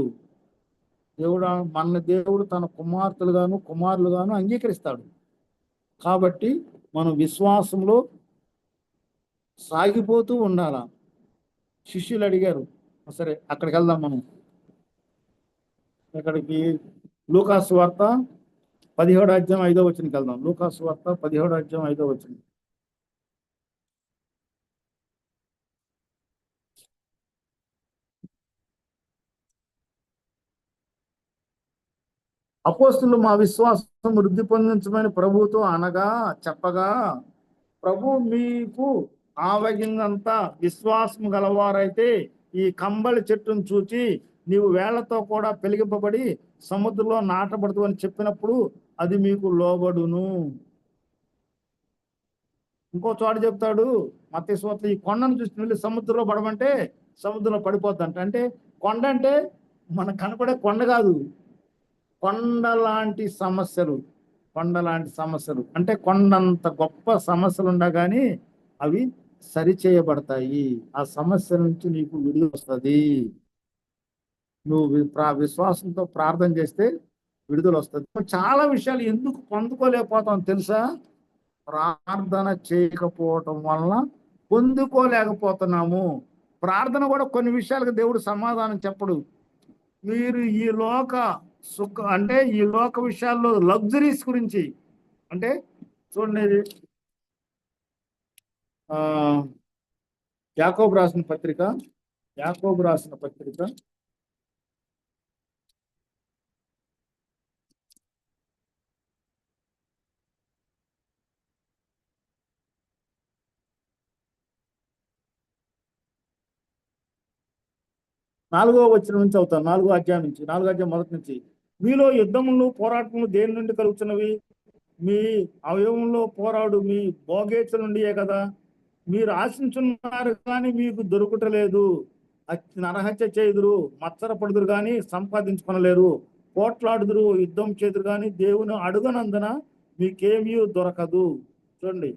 దేవుడు తన కుమారులుగాను అంగీకరిస్తాడు. కాబట్టి మనం విశ్వాసంలో సాగిపోతూ ఉండాలా. శిష్యులు అడిగారు, సరే అక్కడికి వెళ్దాం మనం. ఎక్కడికి? లూకాసు వార్త 17:5 వెళ్దాం. లూకాసు వార్త 17:5. అపోస్తులు మా విశ్వాసం వృద్ధి పొందించమని ప్రభువుతో చెప్పగా, ప్రభు మీకు ఆవగిందంత విశ్వాసం గలవారైతే ఈ కంబళి చెట్టును చూచి నీవు వేళ్లతో కూడా పెలిగింపబడి సముద్రంలో నాటబడదు అని చెప్పినప్పుడు అది మీకు లోబడును. ఇంకో చోట చెప్తాడు మత్తయి సువార్త, ఈ కొండను చూసి వెళ్ళి సముద్రంలో పడమంటే సముద్రంలో పడిపోద్దంట. అంటే కొండ అంటే మనకు కనపడే కొండ కాదు, కొండలాంటి సమస్యలు అంటే కొండంత గొప్ప సమస్యలు ఉండగాని అవి సరిచేయబడతాయి. ఆ సమస్య నుంచి నీకు విడుదల వస్తుంది. నువ్వు విశ్వాసంతో ప్రార్థన చేస్తే విడుదల వస్తుంది. చాలా విషయాలు ఎందుకు పొందుకోలేకపోతాం తెలుసా? ప్రార్థన చేయకపోవటం వలన పొందుకోలేకపోతున్నాము. ప్రార్థన కూడా కొన్ని విషయాలకు దేవుడు సమాధానం చెప్పడు. మీరు ఈ లోక ఈ లోక విషయాల్లో లగ్జరీస్ గురించి అంటే చూడండి, యాకోబు రాసిన పత్రిక 4వ వచనం నుంచి అవుతాను. 4వ అధ్యాయం నుంచి, 4వ అధ్యాయం మొదటి నుంచి. మీలో యుద్ధములు పోరాటములు దేని నుండి కలుగుతున్నవి? మీ అవయవంలో పోరాడు మీ భోగేచ్ఛల నుండియే కదా. మీరు ఆశించున్నారు కానీ మీకు దొరుకుటలేదు. నరహత్య చేయుదురు, మత్సరపడుదురు కానీ సంపాదించుకొనలేరు. పోట్లాడుదురు, యుద్ధం చేదురు కానీ దేవుని అడుగనందున మీకేమీ దొరకదు. చూడండి,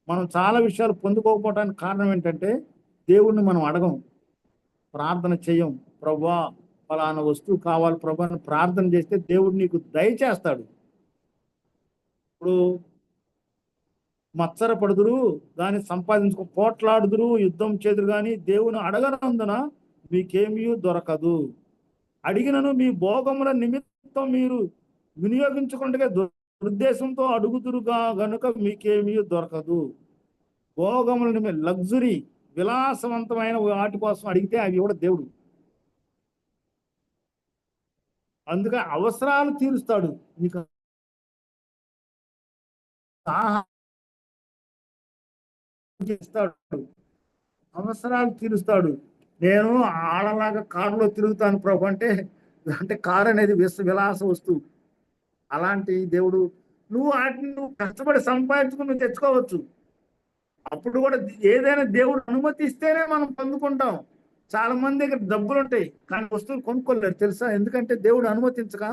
మనం చాలా విషయాలు పొందుకోకపోవడానికి కారణం ఏంటంటే దేవుణ్ణి మనం అడగం, ప్రార్థన చేయం. ప్రభువా ఫలానా వస్తువు కావాలి ప్రభు అని ప్రార్థన చేస్తే దేవుడు నీకు దయచేస్తాడు. ఇప్పుడు మత్సరపడుదురు దాన్ని సంపాదించుకో, పోట్లాడుదురు, యుద్ధం చేదురు కానీ దేవుని అడగనందున మీకేమీ దొరకదు. అడిగినను మీ భోగముల నిమిత్తం మీరు వినియోగించుకుంటే దురుద్దేశంతో అడుగుదురుగా గనుక మీకేమీ దొరకదు. భోగముల నిమిత్తం లగ్జరీ విలాసవంతమైన వాటి కోసం అడిగితే అవి కూడా దేవుడు. అందుకే అవసరాలు తీరుస్తాడు, నీకు అవసరాలు తీరుస్తాడు. నేను ఆడలాగా కారులో తిరుగుతాను ప్రభు అంటే కారు అనేది విలాస వస్తువు. అలాంటి దేవుడు. నువ్వు కష్టపడి సంపాదించుకుని నువ్వు తెచ్చుకోవచ్చు. అప్పుడు కూడా ఏదైనా దేవుడు అనుమతిస్తేనే మనం పొందుకుంటాం. చాలా మంది దగ్గర డబ్బులు ఉంటాయి కానీ వస్తువులు కొనుక్కోలేరు తెలుసా? ఎందుకంటే దేవుడు అనుమతించక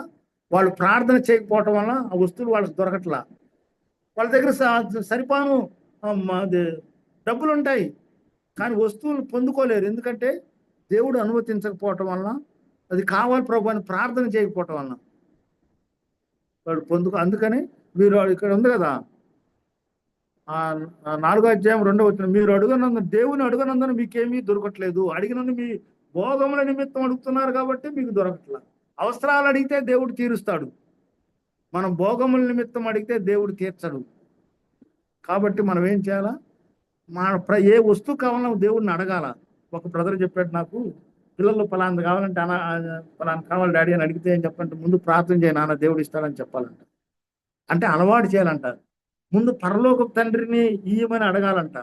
వాళ్ళు ప్రార్థన చేయకపోవటం వల్ల ఆ వస్తువులు వాళ్ళకి దొరకట్లా. వాళ్ళ దగ్గర సరిపాను అది డబ్బులు ఉంటాయి, కానీ వస్తువులు పొందుకోలేరు. ఎందుకంటే దేవుడు అనుమతించకపోవటం వలన, అది కావాలి ప్రభు అని ప్రార్థన చేయకపోవటం వలన వాడు అందుకని మీరు ఇక్కడ ఉంది కదా, 4వ అధ్యాయం 2వ వచనం, మీరు అడుగనందున దేవుని అడుగనందున మీకేమీ దొరకట్లేదు, అడిగినందున మీ భోగముల నిమిత్తం అడుగుతున్నారు కాబట్టి మీకు దొరకట్లేదు. అవసరాలు అడిగితే దేవుడు తీరుస్తాడు, మనం భోగముల నిమిత్తం అడిగితే దేవుడు తీర్చడు. కాబట్టి మనం ఏం చేయాలా, ఏ వస్తువు కావాలన్నా దేవుడిని అడగాల. ఒక బ్రదర్ చెప్పాడు నాకు, పిల్లలు పలాంది కావాలంటే పలాంది కావాలి డాడీ అని అడిగితే ఏం చెప్పంటే, ముందు ప్రార్థన చేయ నాన్న దేవుడు ఇస్తాడని చెప్పాలంట. అంటే అలవాటు చేయాలంట. ముందు పరలోక తండ్రిని ఇయ్యమని అడగాలంట.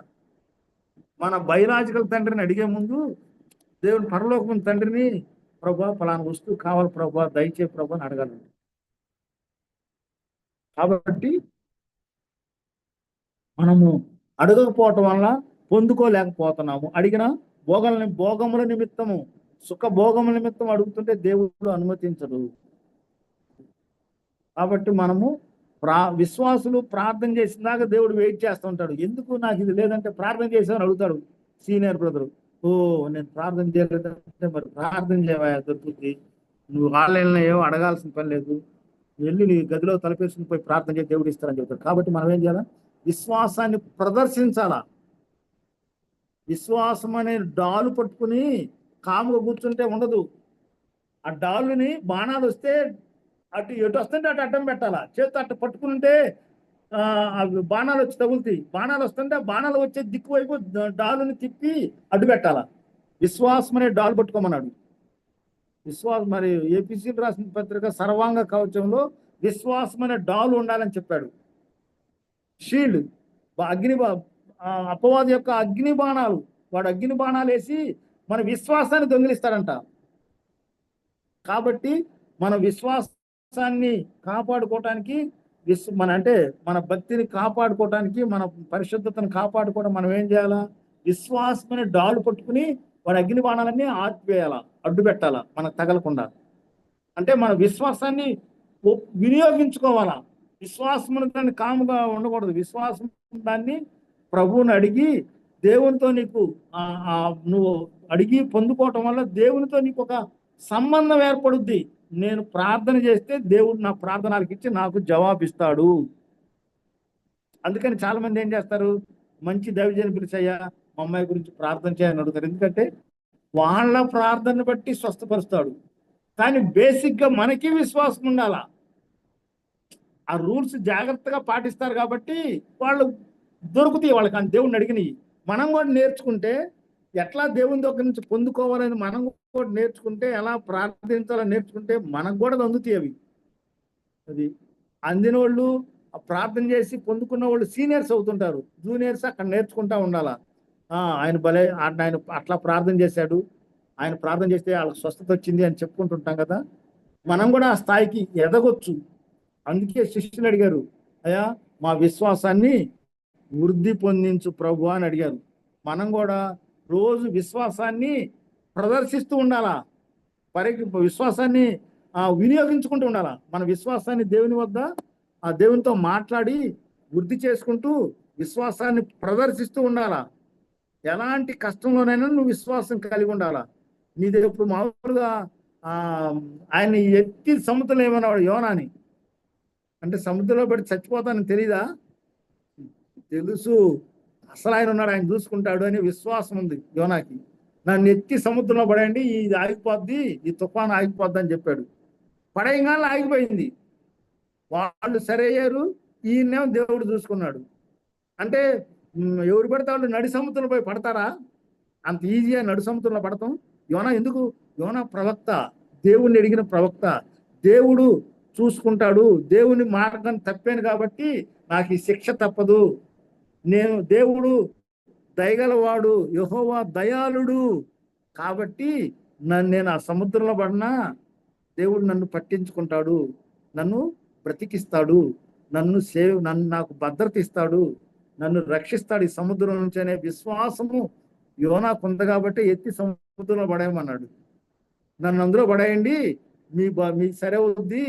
మన బయలాజికల్ తండ్రిని అడిగే ముందు దేవుని పరలోకం తండ్రిని, ప్రభా పలానా వస్తువు కావాలి ప్రభా దయచే ప్రభా అని అడగాలంట. కాబట్టి మనము అడగకపోవటం వల్ల పొందుకోలేకపోతున్నాము. అడిగిన భోగముల నిమిత్తము, సుఖ భోగముల నిమిత్తం అడుగుతుంటే దేవుడు అనుమతించడు. కాబట్టి మనము విశ్వాసులు ప్రార్థన చేసినాక దేవుడు వెయిట్ చేస్తూ ఉంటాడు. ఎందుకు నాకు ఇది లేదంటే ప్రార్థన చేసామని అడుగుతాడు సీనియర్ బ్రదరు. ఓ నేను ప్రార్థన చేయలేదంటే మరి ప్రార్థన చేయవా దొరుకుతుంది, నువ్వు ఆన్లైన్లో ఏమో అడగాల్సిన పని లేదు, వెళ్ళి నీ గదిలో తలపేసుకుని పోయి ప్రార్థన చేసి దేవుడు ఇస్తారని చెప్తాడు. కాబట్టి మనం ఏం చేయాలా, విశ్వాసాన్ని ప్రదర్శించాలా. విశ్వాసం అనే డాలు పట్టుకుని కాముగా కూర్చుంటే ఉండదు. ఆ డాలుని బాణాలు వస్తే అటు ఎటు వస్తుంటే అటు అడ్డం పెట్టాలా. చేతి అట్ట పట్టుకుంటే బాణాలు వచ్చి తగులుతాయి. బాణాలు వస్తుంటే బాణాలు వచ్చే దిక్కు వైపు డాలుని తిప్పి అడ్డు పెట్టాలా. విశ్వాసం అనే డాలు పట్టుకోమన్నాడు. విశ్వాసం మరి ఏపీసీలు రాసిన పత్రిక సర్వాంగ కవచంలో విశ్వాసం అనే డాలు ఉండాలని చెప్పాడు. షీల్డ్, అపవాది యొక్క అగ్ని బాణాలు, వాడు అగ్ని బాణాలు వేసి మన విశ్వాసాన్ని దొంగిలిస్తాడంట. కాబట్టి మన విశ్వాసాన్ని కాపాడుకోవటానికి, మన భక్తిని కాపాడుకోవటానికి, మన పరిశుద్ధతను కాపాడుకోవడం మనం ఏం చేయాలా, విశ్వాసమనే డాలు పట్టుకుని వాడి అగ్ని బాణాలన్నీ ఆర్పివేయాలా, అడ్డు పెట్టాలా, మనకు తగలకుండా. అంటే మన విశ్వాసాన్ని వినియోగించుకోవాలా. విశ్వాసమును దాన్ని కాముగా ఉండకూడదు. విశ్వాసం దాన్ని ప్రభువుని అడిగి దేవునితో నువ్వు అడిగి పొందుకోవటం వల్ల దేవునితో నీకు ఒక సంబంధం ఏర్పడుద్ది. నేను ప్రార్థన చేస్తే దేవుడు నా ప్రార్థనలకు ఇచ్చి నాకు జవాబిస్తాడు. అందుకని చాలా మంది ఏం చేస్తారు, మంచి దైవజనుని పిలిచయ్యా మా అమ్మాయి గురించి ప్రార్థన చేయని అడుగుతారు. ఎందుకంటే వాళ్ళ ప్రార్థన బట్టి స్వస్థపరుస్తాడు. కానీ బేసిక్గా మనకి విశ్వాసం ఉండాలా. ఆ రూల్స్ జాగ్రత్తగా పాటిస్తారు కాబట్టి వాళ్ళు దొరుకుతాయి వాళ్ళకి. అని దేవుడిని అడిగినాయి మనం కూడా నేర్చుకుంటే, ఎట్లా దేవుని దగ్గర నుంచి పొందుకోవాలని మనం కూడా నేర్చుకుంటే, ఎలా ప్రార్థించాలని నేర్చుకుంటే మనకు కూడా అందుతాయి అవి. అది అందిన వాళ్ళు ప్రార్థన చేసి పొందుకున్న వాళ్ళు సీనియర్స్ అవుతుంటారు, జూనియర్స్ అక్కడ నేర్చుకుంటా ఉండాలా. ఆయన భలే, ఆయన అట్లా ప్రార్థన చేశాడు, ఆయన ప్రార్థన చేస్తే వాళ్ళకి స్వస్థత వచ్చింది అని చెప్పుకుంటుంటాం కదా. మనం కూడా ఆ స్థాయికి ఎదగొచ్చు. అందుకే శిష్యులు అడిగారు, అయ్యా మా విశ్వాసాన్ని వృద్ధి పొందించు ప్రభు అని అడిగారు. మనం కూడా రోజు విశ్వాసాన్ని ప్రదర్శిస్తూ ఉండాలా, విశ్వాసాన్ని వినియోగించుకుంటూ ఉండాలా. మన విశ్వాసాన్ని దేవుని వద్ద దేవునితో మాట్లాడి వృద్ధి చేసుకుంటూ విశ్వాసాన్ని ప్రదర్శిస్తూ ఉండాలా. ఎలాంటి కష్టంలోనైనా నువ్వు విశ్వాసం కలిగి ఉండాలా. నీది ఇప్పుడు మామూలుగా ఆయన ఎత్తి సముద్రం ఏమన్నాడు యోనాని, అంటే సముద్రంలో పడి చచ్చిపోతానని తెలీదా? తెలుసు, అసలు ఆయన ఉన్నాడు, ఆయన చూసుకుంటాడు అని విశ్వాసం ఉంది యోనాకి. నన్ను ఎత్తి సముద్రంలో పడేయండి, ఇది ఆగిపోద్ది, ఈ తుఫాను ఆగిపోద్ది అని చెప్పాడు. పడేయగానే ఆగిపోయింది. వాళ్ళు సరే అయ్యారు, ఈయనేమో దేవుడు చూసుకున్నాడు. అంటే ఎవరు పడితే వాళ్ళు నడి సముద్రంలో పోయి పడతారా? అంత ఈజీగా నడు సముద్రంలో పడతాం? యోనా ఎందుకు? యోనా ప్రవక్త, దేవుణ్ణి అడిగిన ప్రవక్త. దేవుడు చూసుకుంటాడు, దేవుని మార్గం తప్పాను కాబట్టి నాకు ఈ శిక్ష తప్పదు, దేవుడు దయగలవాడు, యెహోవా దయాళుడు కాబట్టి నేను ఆ సముద్రంలో పడినా దేవుడు నన్ను పట్టించుకుంటాడు, నన్ను బ్రతికిస్తాడు, నన్ను నాకు భద్రత ఇస్తాడు, నన్ను రక్షిస్తాడు ఈ సముద్రం నుంచి అనే విశ్వాసము యోనాకు ఉంది కాబట్టి ఎత్తి సముద్రంలో పడేయమన్నాడు. నన్ను అందులో పడేయండి, మీ సరే అవుద్ది,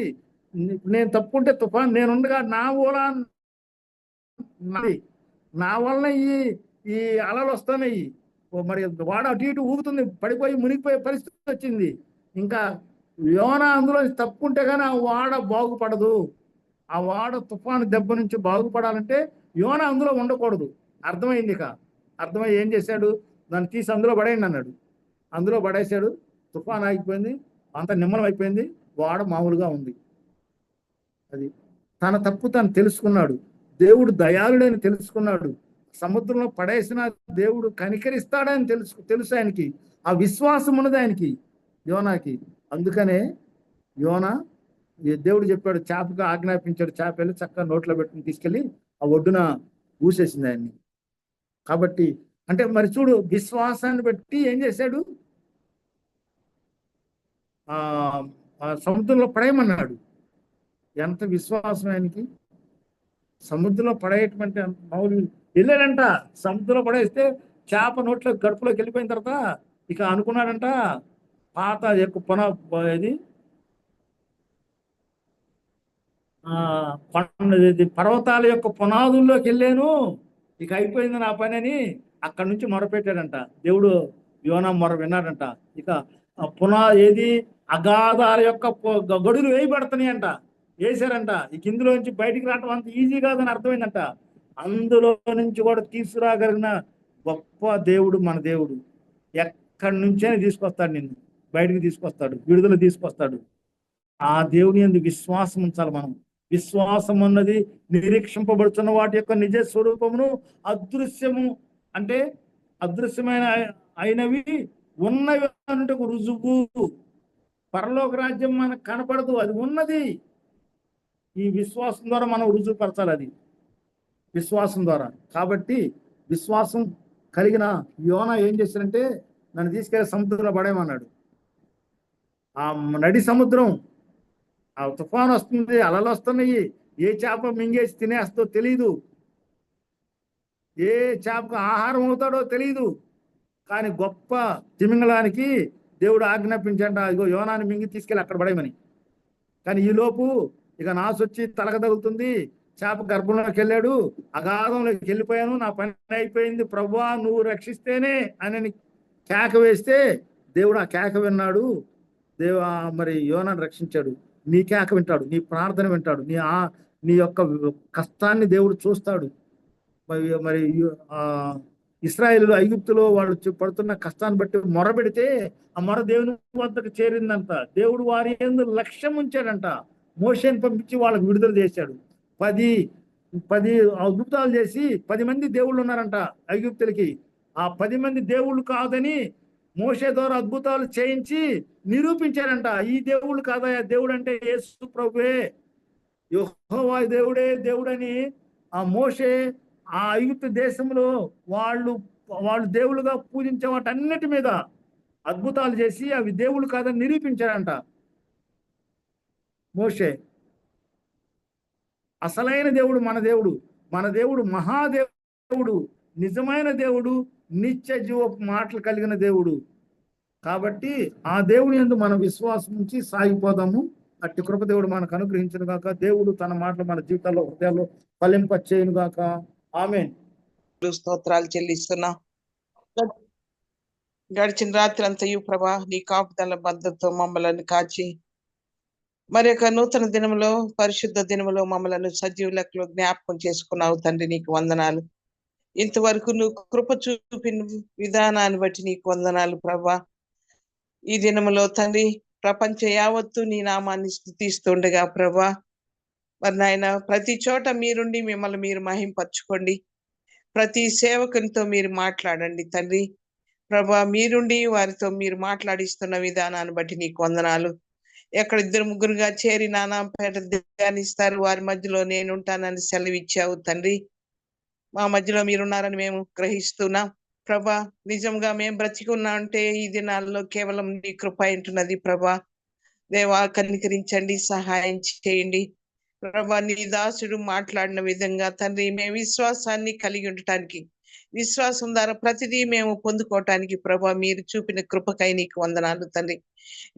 నేను తప్పుకుంటే తుఫాన్ నేనుండగా నా వలన ఈ అలలు వస్తున్నాయి. మరి వాడ అటు ఇటు ఊగుతుంది, పడిపోయి మునిగిపోయే పరిస్థితి వచ్చింది. ఇంకా యోనా అందులో తప్పుకుంటే కానీ ఆ వాడ బాగుపడదు. ఆ వాడ తుఫాను దెబ్బ నుంచి బాగుపడాలంటే యోనా అందులో ఉండకూడదు. అర్థమైంది. అర్థమై ఏం చేశాడు? దాన్ని తీసి అందులో పడేయండి అన్నాడు. అందులో పడేశాడు. తుఫాన్ ఆగిపోయింది, అంత నిమ్మలం అయిపోయింది, వాడ మామూలుగా ఉంది. అది తన తప్పు తను తెలుసుకున్నాడు. దేవుడు దయాళుడని తెలుసుకున్నాడు. సముద్రంలో పడేసిన దేవుడు కనికరిస్తాడని తెలుసు ఆయనకి. ఆ విశ్వాసం ఉన్నది ఆయనకి, యోనాకి. అందుకనే యోనా, దేవుడు చెప్పాడు, చేపగా ఆజ్ఞాపించాడు, చేప వెళ్ళి చక్కగా నోట్లో పెట్టుకుని తీసుకెళ్ళి ఆ ఒడ్డున ఊసేసింది ఆయన్ని. కాబట్టి అంటే మరి చూడు, విశ్వాసాన్ని బట్టి ఏం చేశాడు? సముద్రంలో పడేయమన్నాడు. ఎంత విశ్వాసం ఆయనకి! సముద్రంలో పడేయటమంటే మామూలు వెళ్ళాడంట. సముద్రంలో పడేస్తే చేప నోట్లో గడుపులోకి వెళ్ళిపోయిన తర్వాత ఇక అనుకున్నాడంట, పాత యొక్క ఇది పర్వతాల యొక్క పునాదుల్లోకి వెళ్ళాను, ఇక అయిపోయింది నా పని అని అక్కడి నుంచి మొరపెట్టాడంట. దేవుడు యోనా మొర విన్నాడంట. ఇక ఏది అగాధాల యొక్క గడులు వేయబడుతున్నాయి అంట. వేశారంట. ఇక ఇందులోంచి బయటికి రావడం అంత ఈజీ కాదని అర్థమైందంట. అందులో నుంచి కూడా తీసుకురాగలిగిన గొప్ప దేవుడు మన దేవుడు. ఎక్కడి నుంచే తీసుకొస్తాడు, నిన్ను బయటికి తీసుకొస్తాడు, విడుదల తీసుకొస్తాడు. ఆ దేవుని యందు విశ్వాసం ఉంచాలి మనం. విశ్వాసం అన్నది నిరీక్షింపబడుతున్న వాటి యొక్క నిజ స్వరూపమును, అదృశ్యము అంటే అదృశ్యమైన అయినవి ఉన్నవి అంటే రుజువు. పరలోక రాజ్యం మనకు కనపడదు, అది ఉన్నది. ఈ విశ్వాసం ద్వారా మనం రుజువుపరచాలి, అది విశ్వాసం ద్వారా. కాబట్టి విశ్వాసం కలిగిన యోనా ఏం చేశారంటే, నన్ను తీసుకెళ్ళి సముద్రంలో పడేయమన్నాడు. ఆ నడి సముద్రం, ఆ తుఫాను వస్తుంది, అలలు వస్తున్నాయి, ఏ చేప మింగేసి తినేస్తో తెలియదు, ఏ చేపకు ఆహారం అవుతాడో తెలియదు. కానీ గొప్ప తిమింగలానికి దేవుడు ఆజ్ఞాపించంట, ఇగో యోనాన్ని మింగి తీసుకెళ్ళి అక్కడ పడేయమని. కానీ ఈలోపు ఇక నాసొచ్చి తలక తగులుతుంది, చేప గర్భంలోకి వెళ్ళాడు, అగాధంలోకి వెళ్ళిపోయాను, నా పని అయిపోయింది ప్రభువా నువ్వు రక్షిస్తేనే అని కేక వేస్తే దేవుడు ఆ కేక విన్నాడు. మరి యోనాను రక్షించాడు. నీ కేక వింటాడు, నీ ప్రార్థన వింటాడు, నీ యొక్క కష్టాన్ని దేవుడు చూస్తాడు. మరి ఇశ్రాయేలు ఐగుప్తులో వాళ్ళు పడుతున్న కష్టాన్ని బట్టి మొర పెడితే ఆ మొర దేవుని వద్దకు చేరిందంట. దేవుడు వారి యందు లక్ష్యం ఉంచాడంట. మోషేని పంపించి వాళ్ళకు విడుదల చేశాడు. 10 అద్భుతాలు చేసి 10 మంది దేవుళ్ళు ఉన్నారంట ఐగుప్తులకి. ఆ 10 మంది దేవుళ్ళు కాదని మోషే ద్వారా అద్భుతాలు చేయించి నిరూపించారంట. ఈ దేవుళ్ళు కాదయా, దేవుడు అంటే యేసు ప్రభువే, యెహోవా దేవుడే దేవుడని ఆ మోషే ఆ ఐగుప్తు దేశంలో వాళ్ళు దేవుళ్ళుగా పూజించే వాటన్నిటి మీద అద్భుతాలు చేసి అవి దేవుళ్ళు కాదని నిరూపించారంట మోషే. అసలైన దేవుడు మన దేవుడు మహాదేవుడు, నిజమైన దేవుడు, నిత్య జీవ మాటలు కలిగిన దేవుడు. కాబట్టి ఆ దేవుని యందు మన విశ్వాసం నుంచి సాగిపోదాము. అట్టి కృప దేవుడు మనకు అనుగ్రహించును గాక. దేవుడు తన మాటలు మన జీవితాల్లో, హృదయాల్లో ఫలింప చేయను గాక. ఆమేన్. స్తోత్రాలు చెల్లిస్తున్నా. గడిచిన రాత్రి అంతయు ప్రభా నీ కాపుదల భద్రతతో మమ్మల్ని కాచి మరి యొక్క నూతన దినములో, పరిశుద్ధ దినములో మమ్మల్ని సజీవ లెక్కలో జ్ఞాపకం చేసుకున్నావు తండ్రి, నీకు వందనాలు. ఇంతవరకు నువ్వు కృప చూపిన విధానాన్ని బట్టి నీకు వందనాలు ప్రభా. ఈ దినములో తండ్రి ప్రపంచ యావత్తు నీ నామాన్ని స్తుతిస్తుండగా ప్రభా, మరి నాయన ప్రతి చోట మీరుండి మిమ్మల్ని మీరు మహింపరచుకోండి. ప్రతి సేవకునితో మీరు మాట్లాడండి తండ్రి ప్రభా. మీరుండి వారితో మీరు మాట్లాడిస్తున్న విధానాన్ని బట్టి నీకు వందనాలు. ఎక్కడ 2-3 చేరి నానాపేట ధ్యానిస్తారు, వారి మధ్యలో నేను ఉంటానని సెలవిచ్చావు తండ్రి. మా మధ్యలో మీరున్నారని మేము గ్రహిస్తున్నాం ప్రభా. నిజంగా మేము బ్రతికున్నా అంటే ఈ దినాల్లో కేవలం నీ కృప ఉంటున్నది ప్రభా. దేవా కనికరించండి, సహాయం చేయండి ప్రభా. నీ దాసుడు మాట్లాడిన విధంగా తండ్రి మేము విశ్వాసాన్ని కలిగి ఉండటానికి విశ్వాసం ద్వారా ప్రతిదీ మేము పొందుకోవటానికి ప్రభా మీరు చూపిన కృపకై నీకు వందనాలు తండ్రి.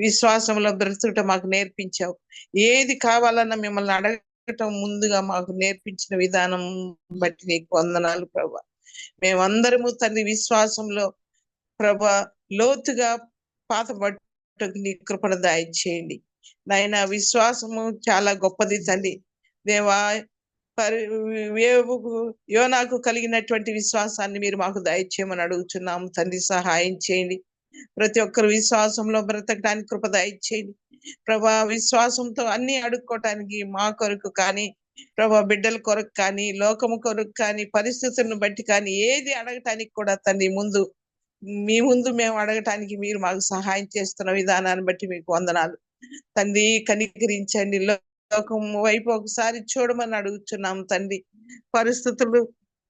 విశ్వాసంలో బ్రతుకుట మాకు నేర్పించావు. ఏది కావాలన్నా మిమ్మల్ని అడగటం ముందుగా మాకు నేర్పించిన విధానం బట్టి నీకు వందనాలు ప్రభా. మేమందరము తండ్రి విశ్వాసంలో ప్రభా లోతుగా పాతబట్టకు నీ కృపణ దయచేయండి నాయన. విశ్వాసము చాలా గొప్పది తండ్రి దేవా. యోనాకు కలిగినటువంటి విశ్వాసాన్ని మీరు మాకు దయచేయమని అడుగుతున్నాము తండ్రి. సహాయం చేయండి. ప్రతి ఒక్కరు విశ్వాసంలో బ్రతకడానికి కృప దయచేయండి ప్రభా. విశ్వాసంతో అన్ని అడుక్కోవటానికి మా కొరకు కానీ ప్రభా, బిడ్డల కొరకు కానీ, లోకము కొరకు కానీ, పరిస్థితులను బట్టి కానీ ఏది అడగటానికి కూడా తండ్రి మీ ముందు మేము అడగటానికి మీరు మాకు సహాయం చేస్తున్న విధానాన్ని బట్టి మీకు వందనాలు తండ్రి. కనికరించండి. లోకం వైపు ఒకసారి చూడమని అడుగుతున్నాం తండ్రి. పరిస్థితులు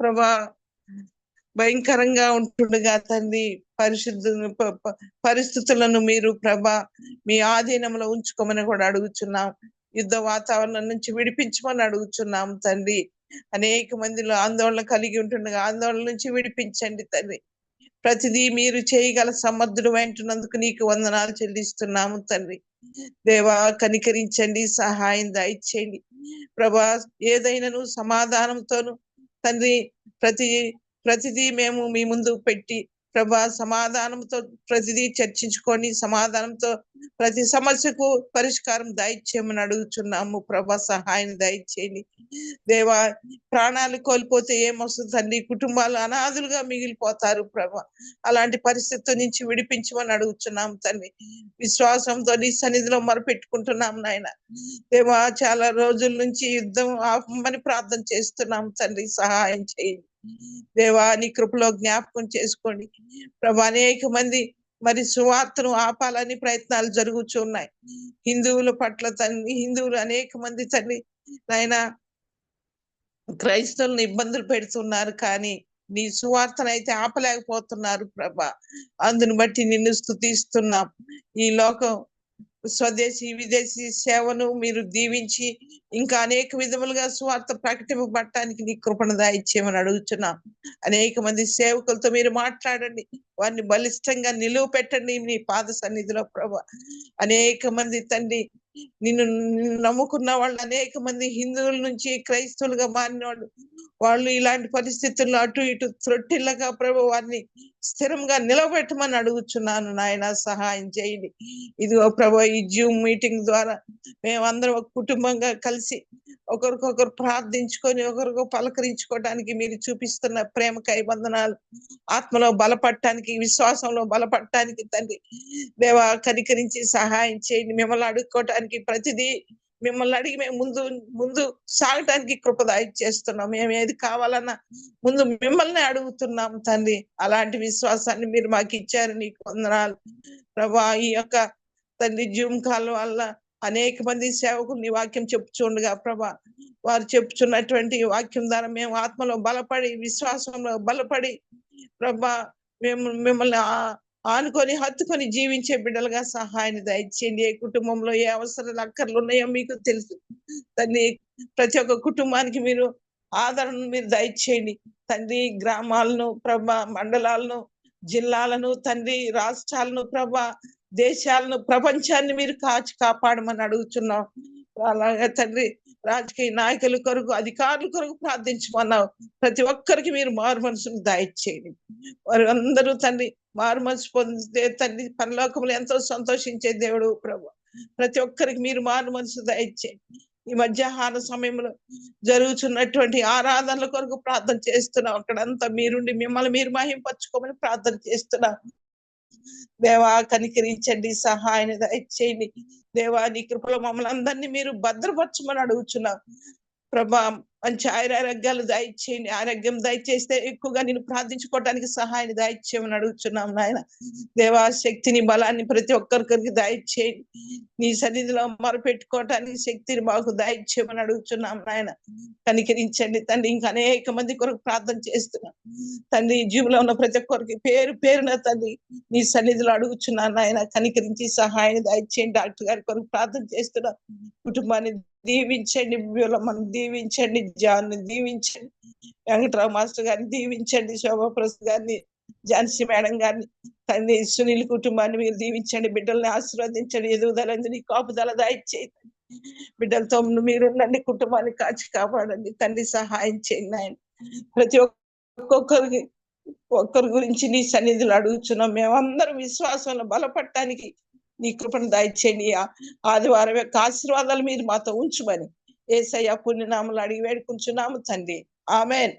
ప్రభా భయంకరంగా ఉంటుండగా తండ్రి పరిస్థితులను మీరు ప్రభా మీ ఆధీనంలో ఉంచుకోమని కూడా అడుగుతున్నాం. యుద్ధ వాతావరణం నుంచి విడిపించమని అడుగుతున్నాం తండ్రి. అనేక మందిలో ఆందోళన కలిగి ఉంటుండగా ఆందోళన నుంచి విడిపించండి తండ్రి. ప్రతిదీ మీరు చేయగల సమర్థుడు అంటున్నందుకు నీకు వందనాలు చెల్లిస్తున్నాము తండ్రి. దేవా కనికరించండి, సహాయం దయచేయండి ప్రభా. ఏదైనాను సమాధానంతోను తండ్రి ప్రతిదీ మేము మీ ముందు పెట్టి ప్రభా సమాధానంతో ప్రతిదీ చర్చించుకొని సమాధానంతో ప్రతి సమస్యకు పరిష్కారం దయచేయమని అడుగుతున్నాము ప్రభా. సహాయం దయచేయండి దేవా. ప్రాణాలు కోల్పోతే ఏమొస్తుంది తండ్రి? కుటుంబాలు అనాథులుగా మిగిలిపోతారు ప్రభా. అలాంటి పరిస్థితి నుంచి విడిపించమని అడుగుతున్నాం తండ్రి. విశ్వాసంతో నీ సన్నిధిలో మొరపెట్టుకుంటున్నాం నాయన దేవా. చాలా రోజుల నుంచి యుద్ధం ఆపమని ప్రార్థన చేస్తున్నాం తండ్రి. సహాయం చేయండి దేవా. నీ కృపలో జ్ఞాపకం చేసుకోండి ప్రభా. అనేక మంది మరి సువార్తను ఆపాలని ప్రయత్నాలు జరుగుతున్నాయి హిందువుల పట్ల తండ్రి. హిందువులు అనేక మంది తండ్రి నాయన క్రైస్తవులను ఇబ్బందులు పెడుతున్నారు, కానీ నీ సువార్తను అయితే ఆపలేకపోతున్నారు ప్రభా. అందుని బట్టి నిన్ను స్తుతిస్తున్నాం. ఈ లోకం స్వదేశీ విదేశీ సేవను మీరు దీవించి ఇంకా అనేక విధములుగా సువార్త ప్రకటింపబడటానికి నీ కృపణ దయచేయమని అడుగుతున్నాం. అనేక మంది సేవకులతో మీరు మాట్లాడండి, వారిని బలిష్టంగా నిలువ పెట్టండి నీ పాద సన్నిధిలో ప్రభా. అనేక మంది తండ్రి నిన్ను నమ్ముకున్న వాళ్ళు అనేక మంది హిందువుల నుంచి క్రైస్తవులుగా మారిన వాళ్ళు ఇలాంటి పరిస్థితుల్లో అటు ఇటు త్రొట్టిల్లగా ప్రభు వారిని స్థిరంగా నిలబెట్టమని అడుగుచున్నాను నాయన. సహాయం చేయండి. ఇదిగో ప్రభు ఈ జూమ్ మీటింగ్ ద్వారా మేమందరం ఒక కుటుంబంగా కలిసి ఒకరికొకరు ప్రార్థించుకొని ఒకరికొకరు పలకరించుకోవడానికి మీరు చూపిస్తున్న ప్రేమకై వందనాలు. ఆత్మలో బలపడటానికి, విశ్వాసంలో బలపడటానికి తండ్రి దేవా కనికరించి సహాయం చేయండి. మిమ్మల్ని అడుక్కోవటానికి ప్రతిదీ మిమ్మల్ని అడిగి మేము ముందు సాగటానికి కృపదాయి చేస్తున్నాం. మేము ఏది కావాలన్నా ముందు మిమ్మల్ని అడుగుతున్నాం తండ్రి. అలాంటి విశ్వాసాన్ని మీరు మాకు ఇచ్చారు, నీకు వందనాలు ప్రభా. ఈ యొక్క తండ్రి జూమ్ కాల్ వల్ల అనేక మంది సేవకులు నీ వాక్యం చెప్పుచుండగా ప్రభా, వారు చెప్పుచున్నటువంటి వాక్యం ద్వారా మేము ఆత్మలో బలపడి విశ్వాసంలో బలపడి ప్రభా మేము మిమ్మల్ని ఆనుకొని హత్తుకొని జీవించే బిడ్డలుగా సహాయాన్ని దయచేయండి. ఏ కుటుంబంలో ఏ అవసరాలు అక్కర్లు ఉన్నాయో మీకు తెలుసు తండ్రి. ప్రతి ఒక్క కుటుంబానికి మీరు ఆదరణను మీరు దయచేయండి తండ్రి. గ్రామాలను ప్రభా, మండలాలను, జిల్లాలను తండ్రి, రాష్ట్రాలను ప్రభా, దేశాలను, ప్రపంచాన్ని మీరు కాపాడమని అడుగుతున్నాం. అలాగే తండ్రి రాజకీయ నాయకుల కొరకు, అధికారుల కొరకు ప్రార్థించమన్నావు. ప్రతి ఒక్కరికి మీరు మారు మనసును దయచేయండి. వారు అందరూ తండ్రి మారు మనసు పొందితే తండ్రి పరలోకములు ఎంతో సంతోషించే దేవుడు ప్రభు. ప్రతి ఒక్కరికి మీరు మారు మనసు దయచేయండి. ఈ మధ్యాహ్న సమయంలో జరుగుతున్నటువంటి ఆరాధనల కొరకు ప్రార్థన చేస్తున్నాం. అక్కడంతా మీరుండి మిమ్మల్ని మీరు మహింపరచుకోమని ప్రార్థన చేస్తున్నాం. దేవా కనికరించండి, సహాయాన్ని దయచేయండి దేవా. నీ కృపలో మమ్మల్ని అందరినీ మీరు భద్రపరచమని అడుగుచున్నాం ప్రభా. మంచి ఆరోగ్యాలు దయచేయండి. ఆరోగ్యం దయచేస్తే ఎక్కువగా నేను ప్రార్థించుకోవడానికి సహాయాన్ని దయచేయమని అడుగుతున్నాం నాయన దేవా. శక్తిని, బలాన్ని ప్రతి ఒక్కరికి దయచేయండి. నీ సన్నిధిలో మొరపెట్టుకోవటానికి శక్తిని మాకు దయచేయమని అడుగుతున్నాం నాయన. కనికరించండి తండ్రి. ఇంకా అనేక మంది కొరకు ప్రార్థన చేస్తున్నాం తండ్రి. జీవులో ఉన్న ప్రతి ఒక్కరికి పేరు పేరున తండ్రి నీ సన్నిధిలో అడుగుచున్నాను నాయన. కనికరించి సహాయాన్ని దయచేయండి. డాక్టర్ గారి కొరకు ప్రార్థన చేస్తున్నాం. కుటుంబాన్ని దీవించండి, బ్యూలమ్మను దీవించండి, జాన్ని దీవించండి, వెంకటరావు మాస్టర్ గారిని దీవించండి, శోభాప్రసాద్ గారిని, ఝాన్సీ మేడం గారిని, తండ్రి సునీల్ కుటుంబాన్ని మీరు దీవించండి, బిడ్డల్ని ఆశీర్వదించండి, ఎదుగుదలంది నీ కాపుదల దయచేయండి, బిడ్డలతో మీరుండండి, కుటుంబాన్ని కాచి కాపాడండి తండ్రి, సహాయం చేయండి ఆయన. ప్రతి ఒక్కరి గురించి నీ సన్నిధులు అడుగుతున్నాం. మేమందరం విశ్వాసంలో బలపడటానికి నీ కృపను దయచేయండి. ఆదివారం యొక్క ఆశీర్వాదాలు మీరు మాతో ఉంచుమని యేసయ్య పుణ్యనామములు అడిగి వేడుకుంటున్నాము తండ్రి. ఆమేన్.